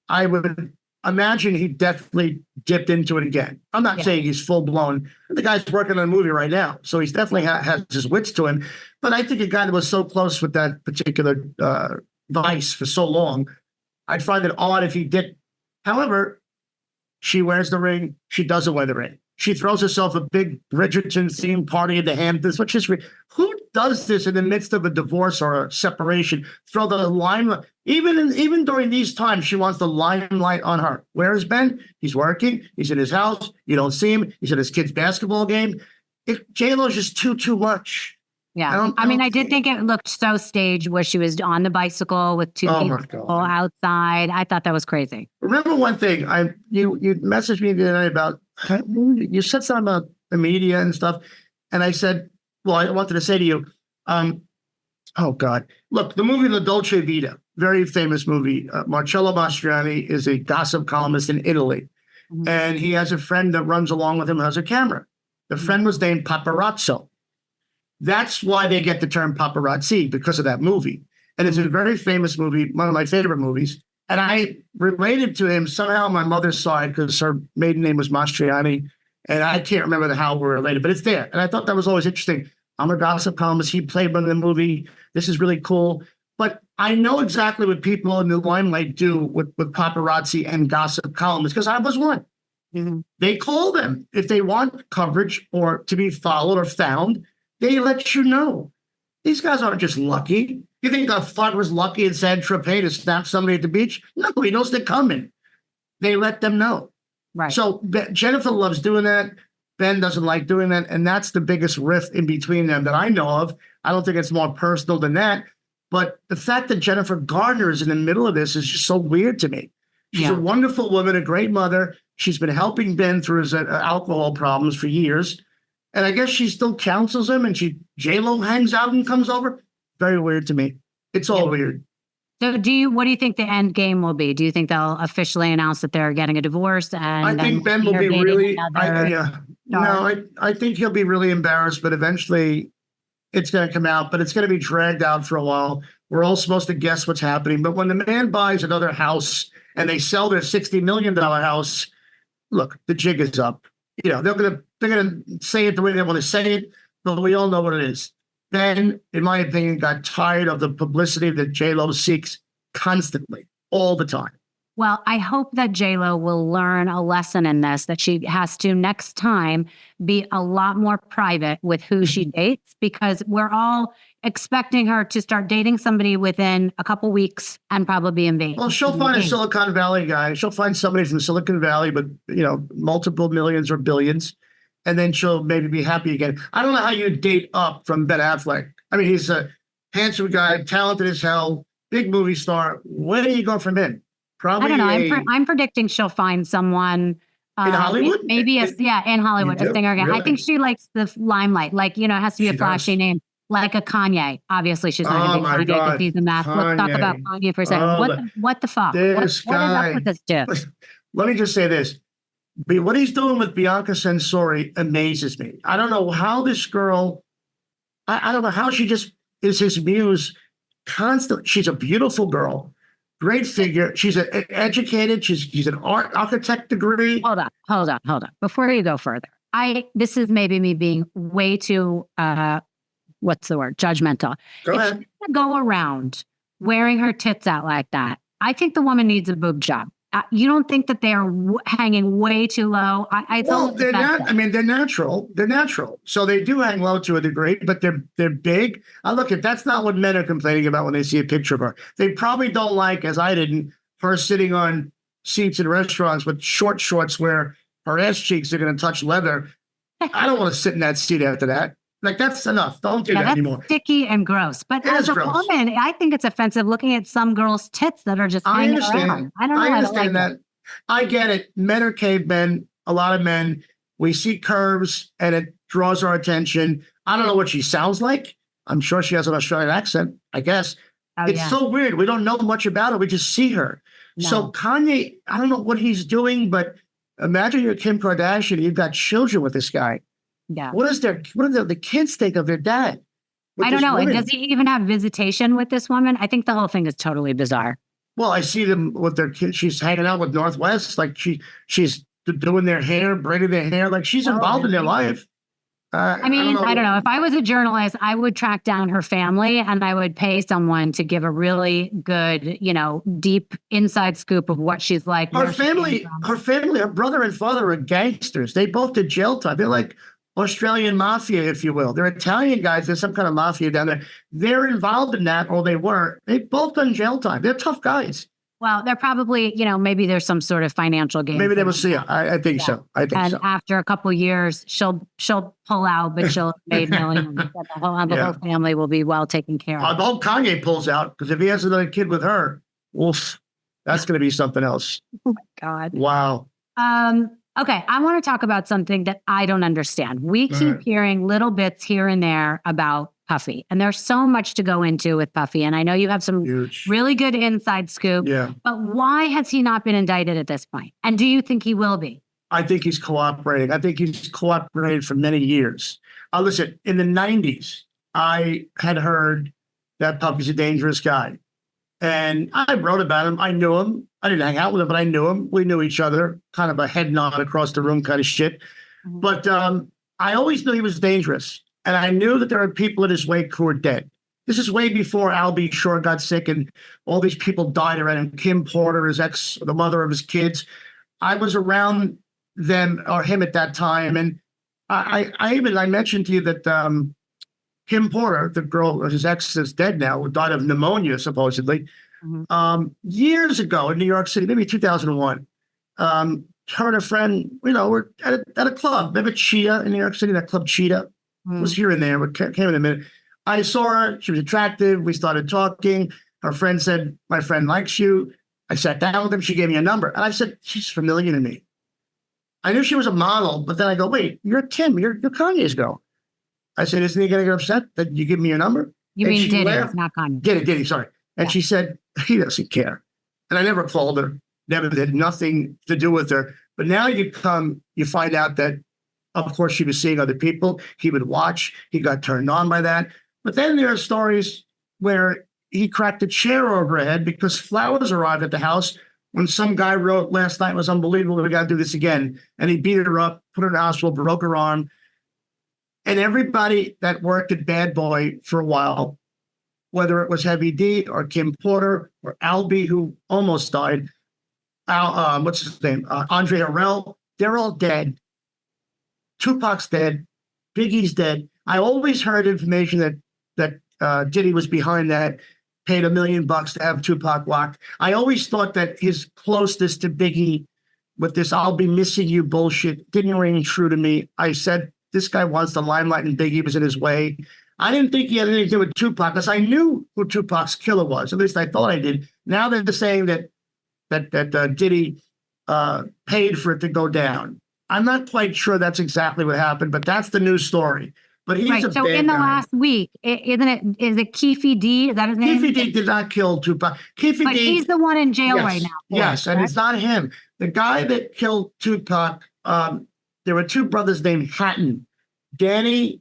I would imagine he definitely dipped into it again. I'm not saying he's full blown. The guy's working on a movie right now, so he's definitely has his wits to him. But I think a guy that was so close with that particular vice for so long, I'd find it odd if he did. However, she wears the ring. She doesn't wear the ring. She throws herself a big Bridgerton themed party in the Hamptons, which is who does this in the midst of a divorce or a separation. Throw the limelight. Even during these times, she wants the limelight on her. Where is Ben? He's working. He's in his house. You don't see him. He's at his kid's basketball game. J-Lo's just too much. Yeah. I did think it looked so staged where she was on the bicycle with two people outside. I thought that was crazy. Remember one thing, you messaged me the other day about, you said something about the media and stuff. And I said, well, I wanted to say to you, oh God, look, the movie La Dolce Vita, very famous movie. Marcello Mastroianni is a gossip columnist in Italy. Mm-hmm. And he has a friend that runs along with him who has a camera. The friend was named Paparazzo. That's why they get the term paparazzi, because of that movie. And it's a very famous movie, one of my favorite movies. And I related to him somehow on my mother's side because her maiden name was Mastroianni. And I can't remember how we're related, but it's there. And I thought that was always interesting. I'm a gossip columnist. He played one in the movie. This is really cool. But I know exactly what people in the limelight do with paparazzi and gossip columnists because I was one. Mm-hmm. They call them if they want coverage or to be followed or found. They let you know. These guys aren't just lucky. You think a fuck was lucky in San Tropez to snap somebody at the beach? No, he knows they're coming. They let them know. Right. So Jennifer loves doing that. Ben doesn't like doing that. And that's the biggest rift in between them that I know of. I don't think it's more personal than that. But the fact that Jennifer Garner is in the middle of this is just so weird to me. She's a wonderful woman, a great mother. She's been helping Ben through his alcohol problems for years. And I guess she still counsels him and J-Lo hangs out and comes over. Very weird to me. It's all weird. So what do you think the end game will be? Do you think they'll officially announce that they're getting a divorce? And I think Ben will be really, I think he'll be really embarrassed, but eventually it's going to come out, but it's going to be dragged out for a while. We're all supposed to guess what's happening. But when the man buys another house and they sell their $60 million house, look, the jig is up. They're gonna say it the way they want to say it, but we all know what it is. Ben, in my opinion, got tired of the publicity that J-Lo seeks constantly, all the time. Well, I hope that J-Lo will learn a lesson in this, that she has to next time be a lot more private with who she dates, because we're all expecting her to start dating somebody within a couple weeks and probably be engaged. Well, she'll find a Silicon Valley guy. She'll find somebody from Silicon Valley, but multiple millions or billions, and then she'll maybe be happy again. I don't know how you date up from Ben Affleck. I mean, he's a handsome guy, talented as hell, big movie star. Where do you go from him? Probably. I don't know. I'm predicting she'll find someone in Hollywood. Maybe in Hollywood, a singer again. Really? I think she likes the limelight. Like, it has to be a flashy name. Like a Kanye. Obviously, she's not going to be Kanye because he's a math. Let's talk about Kanye for a second. What the fuck? What is up with this dude? Let me just say this. What he's doing with Bianca Censori amazes me. I don't know how this girl, I don't know how she just is his muse constantly. She's a beautiful girl, great figure. She's educated. She's an architect degree. Hold on. Before you go further, this is maybe me being way too, what's the word? Judgmental. Go ahead. She go around wearing her tits out like that, I think the woman needs a boob job. You don't think that they are hanging way too low? They're not. I mean, they're natural. They're natural. So they do hang low to a degree, but they're big. Look, that's not what men are complaining about when they see a picture of her. They probably don't like, as I didn't, her sitting on seats in restaurants with short shorts where her ass cheeks are going to touch leather. I don't want to sit in that seat after that. Like, that's enough. Don't do that anymore. That's sticky and gross. But as a woman, I think it's offensive looking at some girls' tits that are just hanging around. I don't know. I understand that. I get it. Men are cavemen. A lot of men. We see curves, and it draws our attention. I don't know what she sounds like. I'm sure she has an Australian accent, I guess. It's so weird. We don't know much about her. We just see her. No. So Kanye, I don't know what he's doing, but imagine you're Kim Kardashian. You've got children with this guy. Yeah. What do the kids think of their dad? I don't know. And does he even have visitation with this woman? I think the whole thing is totally bizarre. Well, I see them with their kids. She's hanging out with Northwest. Like she's doing their hair, braiding their hair. Like she's involved in their life. I don't know. If I was a journalist, I would track down her family and I would pay someone to give a really good, deep inside scoop of what she's like. Her family, her brother and father are gangsters. They both did jail time. They're like Australian mafia, if you will. They're Italian guys. There's some kind of mafia down there. They're involved in that, or they were. They've both done jail time. They're tough guys. Well, they're probably, maybe there's some sort of financial gain. Maybe they will see it. I think so. I think and so. After a couple of years, she'll pull out, but she'll have made millions. The whole family will be well taken care of. The whole Kanye pulls out, because if he has another kid with her, oof, that's going to be something else. Oh my God. Wow. Okay, I want to talk about something that I don't understand. We keep hearing little bits here and there about Puffy, and there's so much to go into with Puffy. And I know you have some really good inside scoop. Yeah. But why has he not been indicted at this point? And do you think he will be? I think he's cooperating. I think he's cooperated for many years. Listen, in the 90s, I had heard that Puffy's a dangerous guy. And I wrote about him. I knew him. I didn't hang out with him, but I knew him. We knew each other, kind of a head nod across the room kind of shit. Mm-hmm. But I always knew he was dangerous. And I knew that there are people in his wake who are dead. This is way before Al B. Shore got sick and all these people died around him. Kim Porter, his ex, the mother of his kids. I was around them or him at that time. And I mentioned to you that Kim Porter, the girl, his ex is dead now, who died of pneumonia, supposedly. Mm-hmm. Years ago in New York City, maybe 2001, her and a friend, were at a club. Remember Cheetah in New York City, that club Cheetah? Mm-hmm. Was here and there, but came in a minute. I saw her. She was attractive. We started talking. Her friend said, "My friend likes you." I sat down with him. She gave me a number. And I said, "She's familiar to me." I knew she was a model, but then I go, "Wait, you're Kim. You're Kanye's girl." I said, "Isn't he going to get upset that you give me your number?" You mean Diddy, not Kanye. Diddy, sorry. And she said, "He doesn't care." And I never called her, never did, nothing to do with her. But now you find out that, of course, she was seeing other people. He would watch. He got turned on by that. But then there are stories where he cracked a chair over her head because flowers arrived at the house when some guy wrote, "Last night was unbelievable. We got to do this again." And he beat her up, put her in the hospital, broke her arm. And everybody that worked at Bad Boy for a while, whether it was Heavy D or Kim Porter or Albie, who almost died, what's his name? Andre Harrell, they're all dead. Tupac's dead. Biggie's dead. I always heard information that Diddy was behind that, paid $1 million to have Tupac locked. I always thought that his closeness to Biggie with this "I'll be missing you" bullshit didn't ring true to me. I said, this guy wants the limelight and Biggie was in his way. I didn't think he had anything to do with Tupac because I knew who Tupac's killer was. At least I thought I did. Now they're saying that Diddy paid for it to go down. I'm not quite sure that's exactly what happened, but that's the news story. But he's right. So in the last week, is it Keefe D? Is that his name? Keefe D did not kill Tupac. Keefe D. He's the one in jail right now. Yes, and it's not him. The guy that killed Tupac, there were two brothers named Hatton, Danny,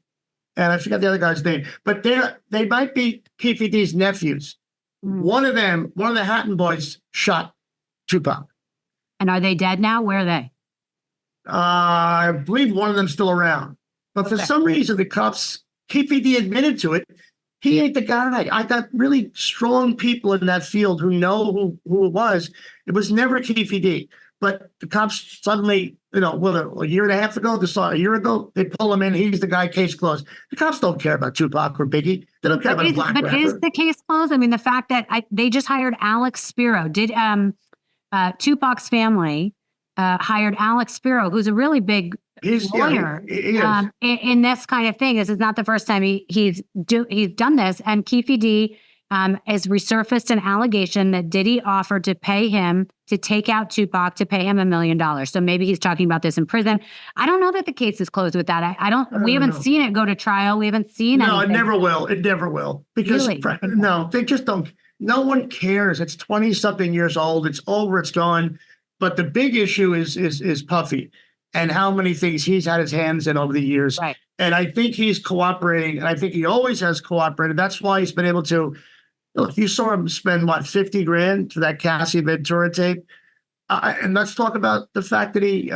and I forgot the other guy's name, but they might be Keefe D's nephews. Mm. One of the Hatton boys shot Tupac. And are they dead now? Where are they? I believe one of them's still around. But for some reason, the cops, Keefe D admitted to it. He ain't the guy. I got really strong people in that field who know who it was. It was never Keefe D. But the cops suddenly, a year and a half ago, a year ago, they pull him in. He's the guy, case closed. The cops don't care about Tupac or Biggie. They don't care about black rapper. But is the case closed? I mean, the fact that they just hired Alex Spiro. Did Tupac's family hired Alex Spiro, who's a really big lawyer in this kind of thing. This is not the first time he's done this. And Keefe D has resurfaced an allegation that Diddy offered to pay him to take out Tupac to pay him $1 million. So maybe he's talking about this in prison. I don't know that the case is closed with that. We haven't seen it go to trial. We haven't seen anything. No, it never will. It never will. Because no, they just don't. No one cares. It's 20-something years old. It's over. It's gone. But the big issue is Puffy and how many things he's had his hands in over the years. Right. And I think he's cooperating, and I think he always has cooperated. That's why he's been able to. Look, you saw him spend, $50,000 for that Cassie Ventura tape. And let's talk about the fact that he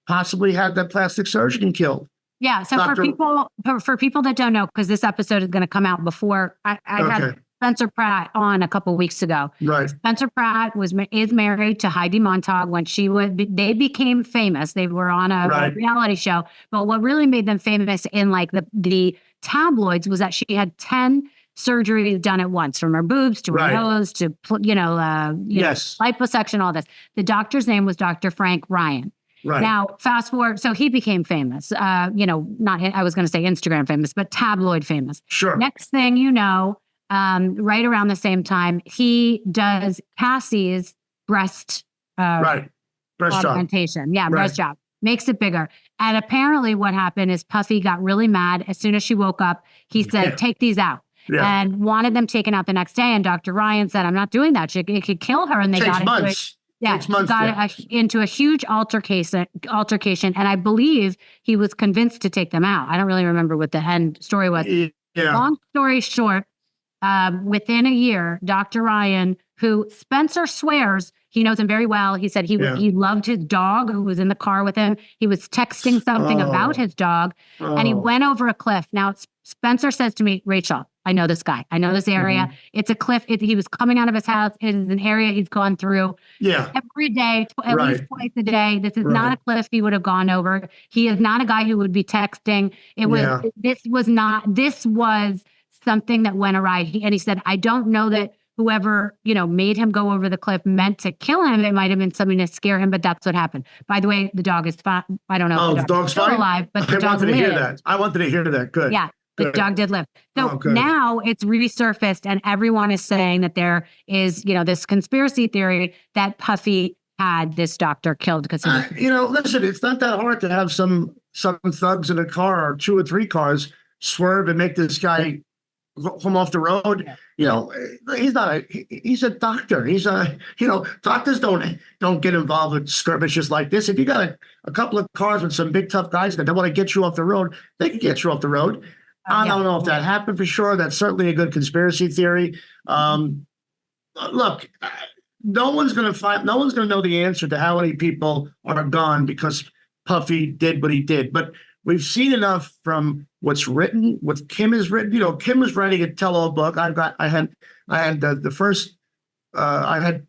possibly had that plastic surgeon killed. Yeah. So for people that don't know, because this episode is going to come out before I had Spencer Pratt on a couple weeks ago. Right. Spencer Pratt is married to Heidi Montag. When they became famous. They were on a reality show. But what really made them famous in like the tabloids was that she had 10 surgeries done at once, from her boobs to her nose to liposuction, all this. The doctor's name was Dr. Frank Ryan. Right. Now, fast forward, so he became famous. I was going to say Instagram famous, but tabloid famous. Sure. Next thing you know, right around the same time, he does Cassie's breast augmentation. Yeah, breast job. Makes it bigger. And apparently what happened is Puffy got really mad. As soon as she woke up, he said, take these out. Yeah. And wanted them taken out the next day. And Dr. Ryan said, I'm not doing that. It could kill her. And they got into a huge altercation. And I believe he was convinced to take them out. I don't really remember what the end story was. Yeah. Long story short, within a year, Dr. Ryan, who Spencer swears he knows him very well. He said he loved his dog who was in the car with him. He was texting something about his dog and he went over a cliff. Now, Spencer says to me, Rachel, I know this guy. I know this area. It's a cliff. He was coming out of his house. It is an area he's gone through every day, at least twice a day. This is not a cliff he would have gone over. He is not a guy who would be texting. This was something that went awry. He said, I don't know that whoever, made him go over the cliff meant to kill him. It might have been something to scare him, but that's what happened. By the way, the dog is fine. I don't know if the dog's still alive, but the dog lived. I wanted to hear that. Good. Yeah. The dog did live. So now it's resurfaced and everyone is saying that there is, this conspiracy theory that Puffy had this doctor killed because listen, it's not that hard to have some thugs in a car or 2 or 3 cars swerve and make this guy come off the road. He's a doctor. Doctors don't get involved with skirmishes like this. If you got a couple of cars with some big tough guys that don't want to get you off the road, they can get you off the road. I don't know if that happened for sure. That's certainly a good conspiracy theory. Look, no one's going to know the answer to how many people are gone because Puffy did what he did. But we've seen enough from what's written, what Kim has written. Kim was writing a tell-all book. I had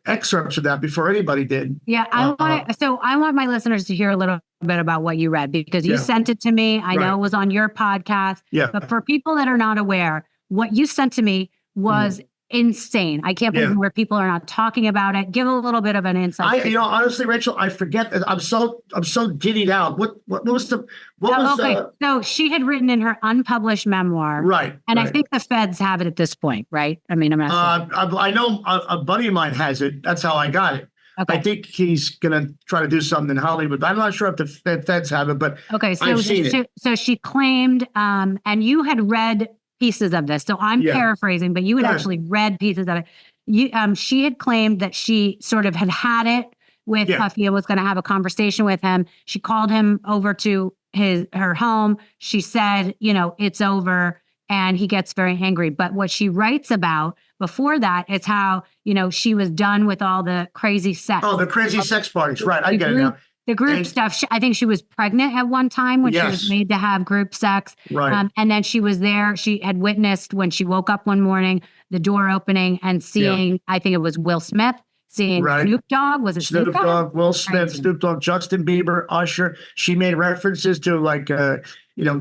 excerpts of that before anybody did. Yeah, I want my listeners to hear a little bit about what you read because you sent it to me. I know it was on your podcast. Yeah. But for people that are not aware, what you sent to me was insane. I can't believe where people are not talking about it. Give a little bit of an insight. Honestly, Rachel, I forget. I'm so giddied out. What was the? So she had written in her unpublished memoir, right? And I think the feds have it at this point, right? I mean, I'm not. I know a buddy of mine has it. That's how I got it. Okay. I think he's gonna try to do something in Hollywood. But I'm not sure if the feds have it. But I've seen it. So she claimed, and you had read pieces of this. So I'm paraphrasing, but you had actually read pieces of it. She had claimed that she sort of had it with Puffy and was going to have a conversation with him. She called him over to her home. She said, it's over, and he gets very angry. But what she writes about before that is how, she was done with all the crazy sex. Oh, the crazy sex parties. Right. I get it now. The group stuff, I think she was pregnant at one time when she was made to have group sex. Right. And then she was there. She had witnessed when she woke up one morning, the door opening and seeing, I think it was Will Smith, seeing Snoop Dogg. Was it Snoop Dogg? Will Smith, Snoop Dogg, Justin Bieber, Usher. She made references to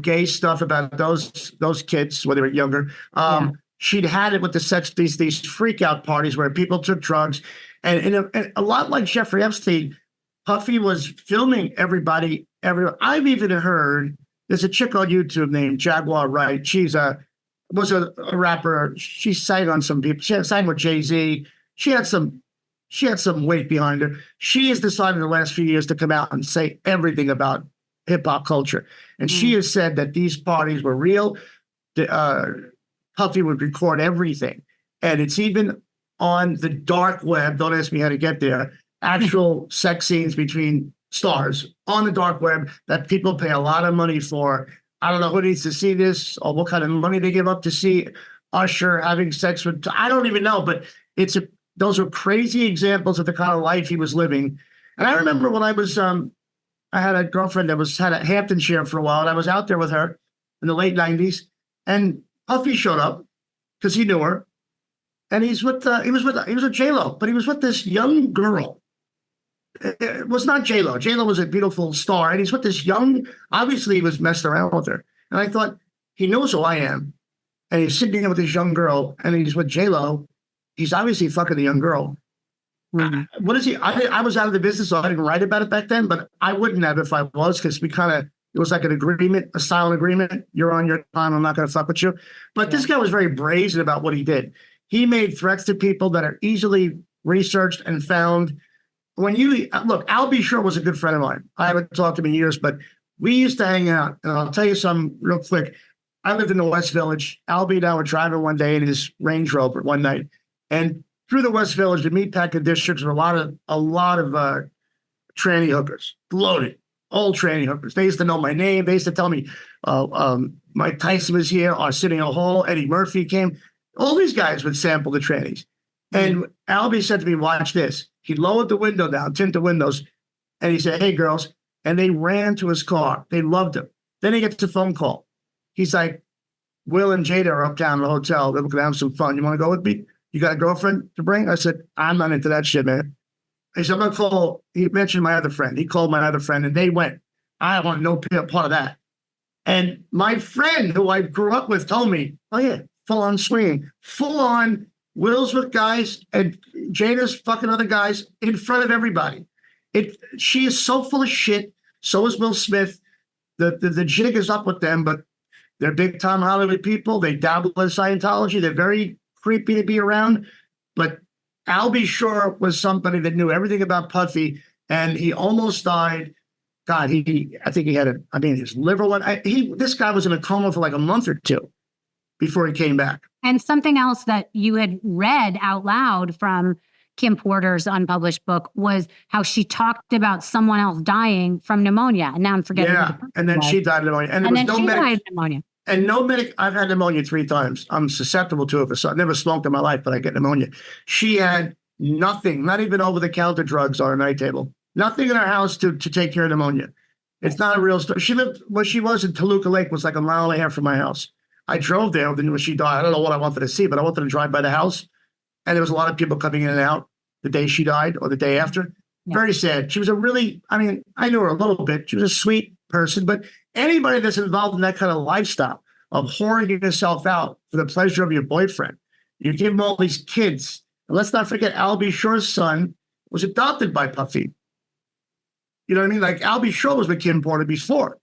gay stuff about those kids when they were younger. She'd had it with the sex, these freak out parties where people took drugs. And a lot like Jeffrey Epstein, Puffy was filming everybody. I've even heard there's a chick on YouTube named Jaguar Wright. She's was a rapper. She sang on some people. She sang with Jay-Z. She had some weight behind her. She has decided in the last few years to come out and say everything about hip hop culture. And she has said that these parties were real. Puffy would record everything, and it's even on the dark web. Don't ask me how to get there. Actual sex scenes between stars on the dark web that people pay a lot of money for. I don't know who needs to see this or what kind of money they give up to see Usher having sex with. I don't even know, but those are crazy examples of the kind of life he was living. And I remember when I was, I had a girlfriend that had a Hamptonshire for a while, and I was out there with her in the late 90s, and Puffy showed up because he knew her. and he was with J-Lo, but he was with this young girl. It was not J-Lo. J-Lo was a beautiful star, and he's with this young. Obviously, he was messing around with her, and I thought he knows who I am, and he's sitting there with this young girl, and he's with J-Lo. He's obviously fucking the young girl. Mm-hmm. What is he? I was out of the business, so I didn't write about it back then, but I wouldn't have if I was, because it was like an agreement, a silent agreement. You're on your time. I'm not going to fuck with you. But this guy was very brazen about what he did. He made threats to people that are easily researched and found. When you look, Al B. Sure was a good friend of mine. I haven't talked to him in years, but we used to hang out. And I'll tell you something real quick. I lived in the West Village. Al B. and I were driving one day in his Range Rover one night, and through the West Village, the meatpacking districts were a lot of tranny hookers, loaded, old tranny hookers. They used to know my name. They used to tell me, Mike Tyson was here, Arsenio Hall, Eddie Murphy came. All these guys would sample the trannies. And Albie said to me, watch this. He lowered the window down, tinted the windows, and he said, hey, girls. And they ran to his car. They loved him. Then he gets a phone call. He's like, Will and Jada are uptown in the hotel. They're looking to have some fun. You want to go with me? You got a girlfriend to bring? I said, I'm not into that shit, man. He said, I'm going to call. He mentioned my other friend. He called my other friend, and they went. I want no part of that. And my friend, who I grew up with, told me, oh, yeah, full on swinging, full on Will's with guys and Jada's fucking other guys in front of everybody. She is so full of shit. So is Will Smith. The jig is up with them, but they're big time Hollywood people. They dabble in Scientology. They're very creepy to be around. But Al B. Sure was somebody that knew everything about Puffy, and he almost died. God, I think he had his liver went. This guy was in a coma for like a month or two before he came back. And something else that you had read out loud from Kim Porter's unpublished book was how she talked about someone else dying from pneummonia. And now I'm forgetting. Yeah, and then she died of pneumonia. And then she died of pneumonia. And no medic. I've had pneumonia 3 times. I'm susceptible to it. So I've never smoked in my life, but I get pneumonia. She had nothing, not even over-the-counter drugs on her night table. Nothing in her house to take care of pneumonia. It's not a real story. She lived where she was in Toluca Lake, was like a mile and a half from my house. I drove there when she died. I don't know what I wanted to see, but I wanted to drive by the house. And there was a lot of people coming in and out the day she died or the day after. Yeah. Very sad. She was I knew her a little bit. She was a sweet person, but anybody that's involved in that kind of lifestyle of whoring yourself out for the pleasure of your boyfriend, you give him all these kids. And let's not forget Al B. Sure's son was adopted by Puffy. You know what I mean? Like Al B. Sure was with Kim Porter before.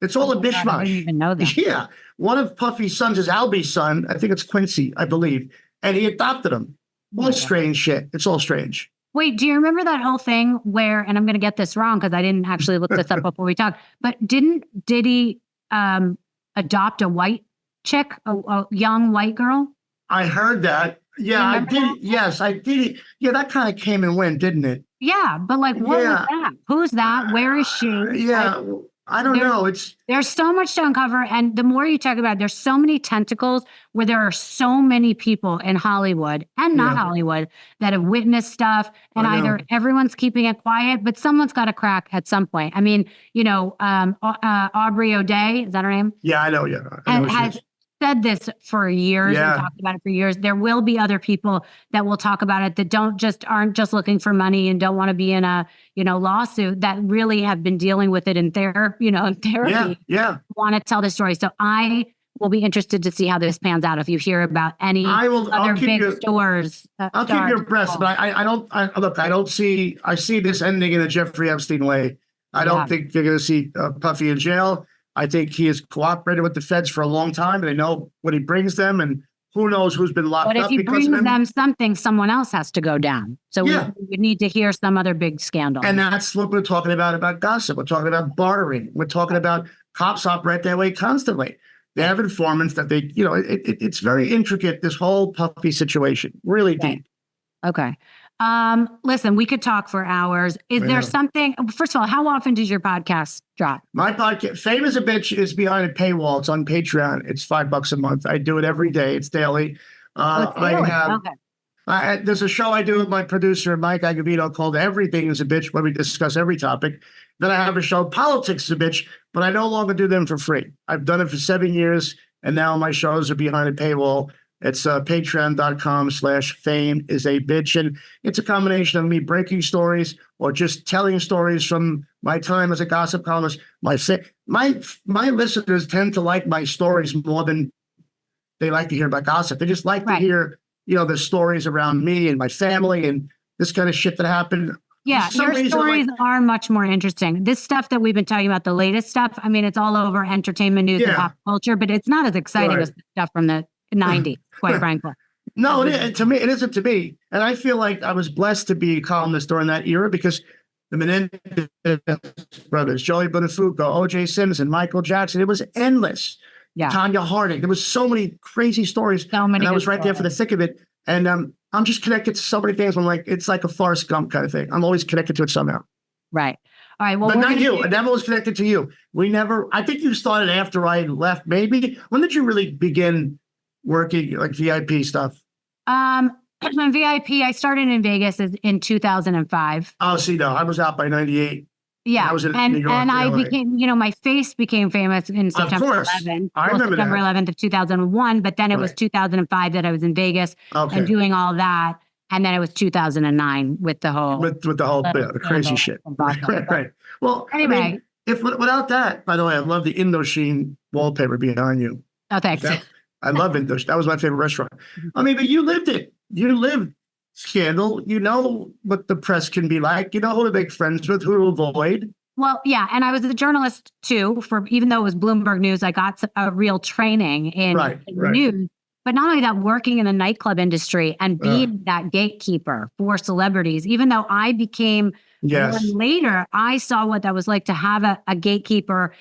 It's all a mishmash. I didn't even know that. Yeah. One of Puffy's sons is Al B.'s son. I think it's Quincy, I believe. And he adopted him. All strange shit. It's all strange. Wait, do you remember that whole thing where, and I'm going to get this wrong because I didn't actually look this up before we talked, but didn't Diddy adopt a white chick, a young white girl? I heard that. Yeah, I did. That? Yes, I did. Yeah, that kind of came and went, didn't it? Yeah, but like, what was that? Who's that? Where is she? I don't know. There's so much to uncover. And the more you talk about it, there's so many tentacles where there are so many people in Hollywood and not Hollywood that have witnessed stuff. And either everyone's keeping it quiet, but someone's got to crack at some point. I mean, Aubrey O'Day, is that her name? Yeah, I know. Yeah. And has said this for years and talked about it for years. There will be other people that will talk about it that aren't just looking for money and don't want to be in a, lawsuit, that really have been dealing with it in therapy. Yeah. Want to tell the story. So I will be interested to see how this pans out. If you hear about any other big stores. I'll keep your breast, but I see this ending in a Jeffrey Epstein way. I don't think you're going to see Puffy in jail. I think he has cooperated with the feds for a long time, and they know what he brings them, and who knows who's been locked up. But if he brings them something, someone else has to go down. So we would need to hear some other big scandal. And that's what we're talking about gossip. We're talking about bartering. We're talking about cops operate that way constantly. They have informants that they, it's very intricate, this whole Puffy situation, really deep. Okay. Listen, we could talk for hours. Is there something, first of all, how often does your podcast drop? My podcast, Fame as a Bitch, is behind a paywall. It's on Patreon. It's $5 a month. I do it every day. It's daily. There's a show I do with my producer, Mike Agavito, called Everything is a Bitch, where we discuss every topic. Then I have a show, Politics is a Bitch, but I no longer do them for free. I've done it for 7 years, and now my shows are behind a paywall. It's patreon.com/fame is a bitch. And it's a combination of me breaking stories or just telling stories from my time as a gossip columnist. My listeners tend to like my stories more than they like to hear about gossip. They just like to hear, the stories around me and my family and this kind of shit that happened. Yeah, your stories are much more interesting. This stuff that we've been talking about, the latest stuff, I mean, it's all over entertainment news and pop culture, but it's not as exciting as the stuff from the 90s, quite frankly. No, it isn't to me. And I feel like I was blessed to be a columnist during that era because the Menendez brothers, Joey Buttafuoco, O.J. Simpson, Michael Jackson, it was endless. Yeah. Tanya Harding. There was so many crazy stories. And I was right there for the thick of it. And I'm just connected to so many things. I'm like, it's like a Forrest Gump kind of thing. I'm always connected to it somehow. Right. All right. Well, but not you. I never was connected to you. I think you started after I left, maybe. When did you really begin working like VIP stuff? VIP, I started in Vegas in 2005. Oh, see, no, I was out by 98. Yeah, I was in New York, and I became, my face became famous in September 11th. I remember September 11th of 2001, but then it was 2005 that I was in Vegas and doing all that. And then it was 2009 with the whole... With the whole the crazy shit. Right. Well, anyway. I mean, without that, by the way, I love the Indochine wallpaper behind you. Oh, thanks. I love Indochine. That was my favorite restaurant. I mean, but you lived it. You lived scandal. You know what the press can be like. You know who to make friends with, who to avoid. Well, yeah. And I was a journalist too, even though it was Bloomberg News, I got a real training in news. But not only that, working in the nightclub industry and being that gatekeeper for celebrities, even though I became later, I saw what that was like to have a gatekeeper,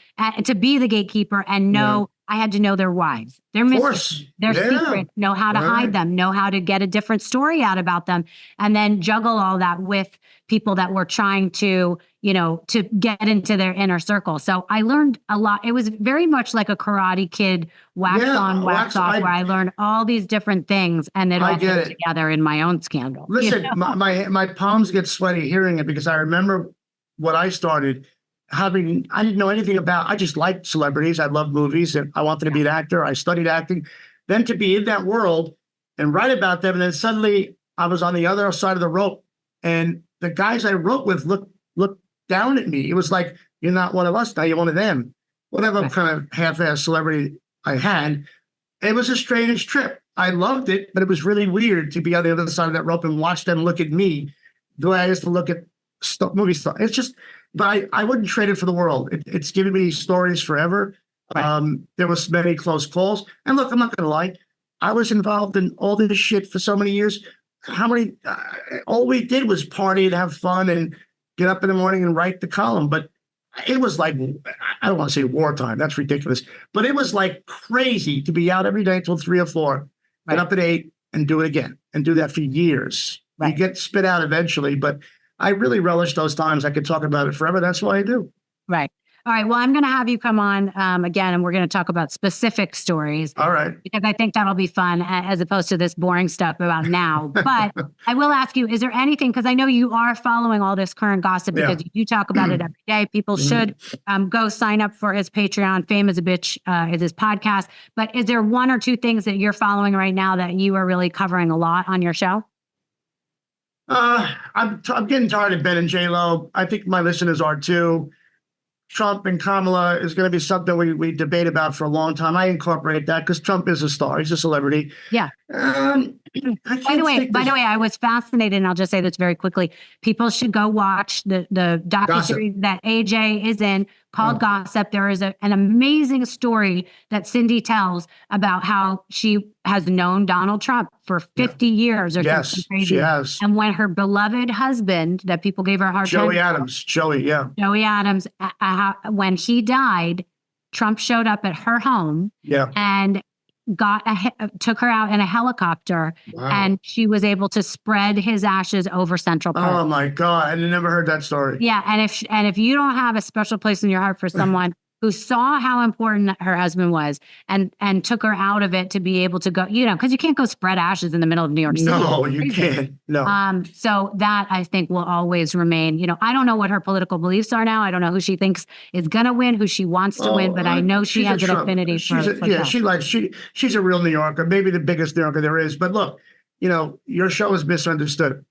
to be the gatekeeper and know I had to know their wives, their mysteries, their secrets, know how to hide them, know how to get a different story out about them, and then juggle all that with people that were trying to, to get into their inner circle. So I learned a lot. It was very much like a Karate Kid, wax on, wax off, where I learned all these different things and it all came together in my own scandal. Listen, my palms get sweaty hearing it because I remember what I started. I didn't know anything about, I just liked celebrities. I loved movies and I wanted to be an actor. I studied acting. Then to be in that world and write about them. And then suddenly I was on the other side of the rope and the guys I wrote with looked down at me. It was like, you're not one of us now, you're one of them. Whatever kind of half-assed celebrity I had, it was a strange trip. I loved it, but it was really weird to be on the other side of that rope and watch them look at me the way I used to look at movie stuff. It's just, but I wouldn't trade it for the world. It's given me stories forever. There was many close calls. And look, I'm not going to lie. I was involved in all this shit for so many years. All we did was party and have fun and get up in the morning and write the column. But it was like, I don't want to say wartime. That's ridiculous. But it was like crazy to be out every day until 3 or 4, get up at 8 and do it again and do that for years. You get spit out eventually, but I really relish those times. I could talk about it forever. That's why I do. Right. All right. Well, I'm going to have you come on again, and we're going to talk about specific stories. All right. Because I think that'll be fun as opposed to this boring stuff about now. But I will ask you, is there anything, because I know you are following all this current gossip because you talk about it every day. People should go sign up for his Patreon. Fame is a Bitch is his podcast. But is there one or two things that you're following right now that you are really covering a lot on your show? I'm getting tired of Ben and Jlo. I think my listeners are too. Trump and Kamala is going to be something we debate about for a long time. I incorporate that because Trump is a star. He's a celebrity. Yeah. By the way, I was fascinated, and I'll just say this very quickly. People should go watch the docuseries that AJ is in called Gossip. There is an amazing story that Cindy tells about how she has known Donald Trump for 50 years or something crazy. She has. And when her beloved husband, that people gave her a hard time. Joey Adams, when he died, Trump showed up at her home and took her out in a helicopter, and she was able to spread his ashes over Central Park. Oh my God. I never heard that story. Yeah. And if you don't have a special place in your heart for someone who saw how important her husband was and took her out of it to be able to go, because you can't go spread ashes in the middle of New York City. No, you can't. No. So that I think will always remain, I don't know what her political beliefs are now. I don't know who she thinks is going to win, who she wants to win, but I know she has an affinity for Trump. She's a real New Yorker, maybe the biggest New Yorker there is. But look, your show is misunderstood.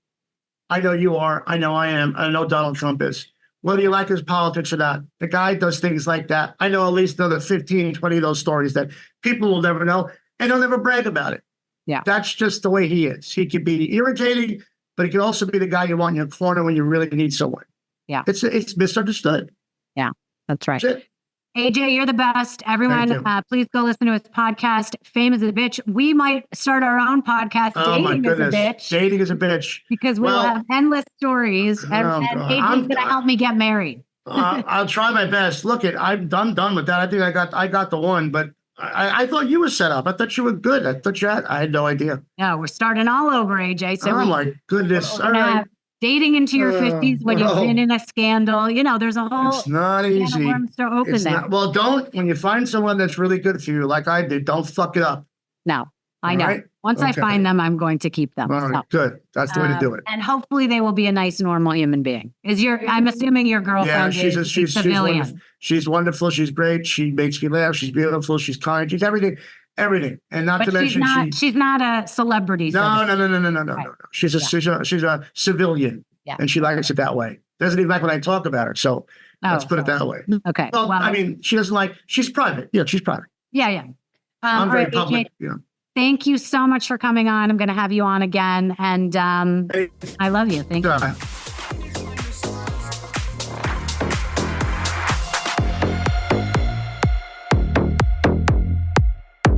I know you are. I know I am. I know Donald Trump is. Whether you like his politics or not, the guy does things like that. I know at least another 15, 20 of those stories that people will never know, and they'll never brag about it. Yeah. That's just the way he is. He can be irritating, but he can also be the guy you want in your corner when you really need someone. Yeah. It's misunderstood. Yeah, that's right. That's it. AJ, you're the best. Everyone, please go listen to his podcast, Fame is a Bitch. We might start our own podcast, Dating is a Bitch. Dating is a Bitch. Because we'll have endless stories. And AJ's going to help me get married. I'll try my best. Look, I'm done with that. I think I got the one, but I thought you were set up. I thought you were good. I had no idea. No, we're starting all over, AJ. So my goodness. All right. Dating into your 50s when you've been in a scandal. There's a whole... It's not easy. When you find someone that's really good for you, like I did, don't fuck it up. No, I know. Right? Once I find them, I'm going to keep them. All right, good. That's the way to do it. And hopefully they will be a nice, normal human being. I'm assuming your girlfriend is civilian. She's wonderful. She's great. She makes me laugh. She's beautiful. She's kind. She's everything. And not to mention she's not a celebrity. No. She's a civilian, and she likes it that way. Doesn't even like when I talk about her. So let's put it that way. Okay. Well, I mean, she doesn't like. She's private. Yeah, she's private. Yeah. I'm very public. Thank you so much for coming on. I'm going to have you on again, and I love you. Thank you.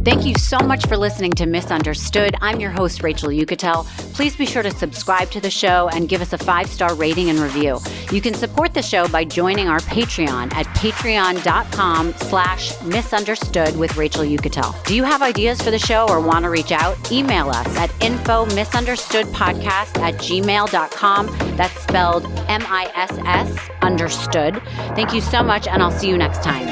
Thank you so much for listening to Misunderstood. I'm your host, Rachel Uchitel. Please be sure to subscribe to the show and give us a 5-star rating and review. You can support the show by joining our Patreon at patreon.com/misunderstood with Rachel Uchitel. Do you have ideas for the show or want to reach out? Email us at info_misunderstoodpodcast@gmail.com. That's spelled MISS understood. Thank you so much, and I'll see you next time.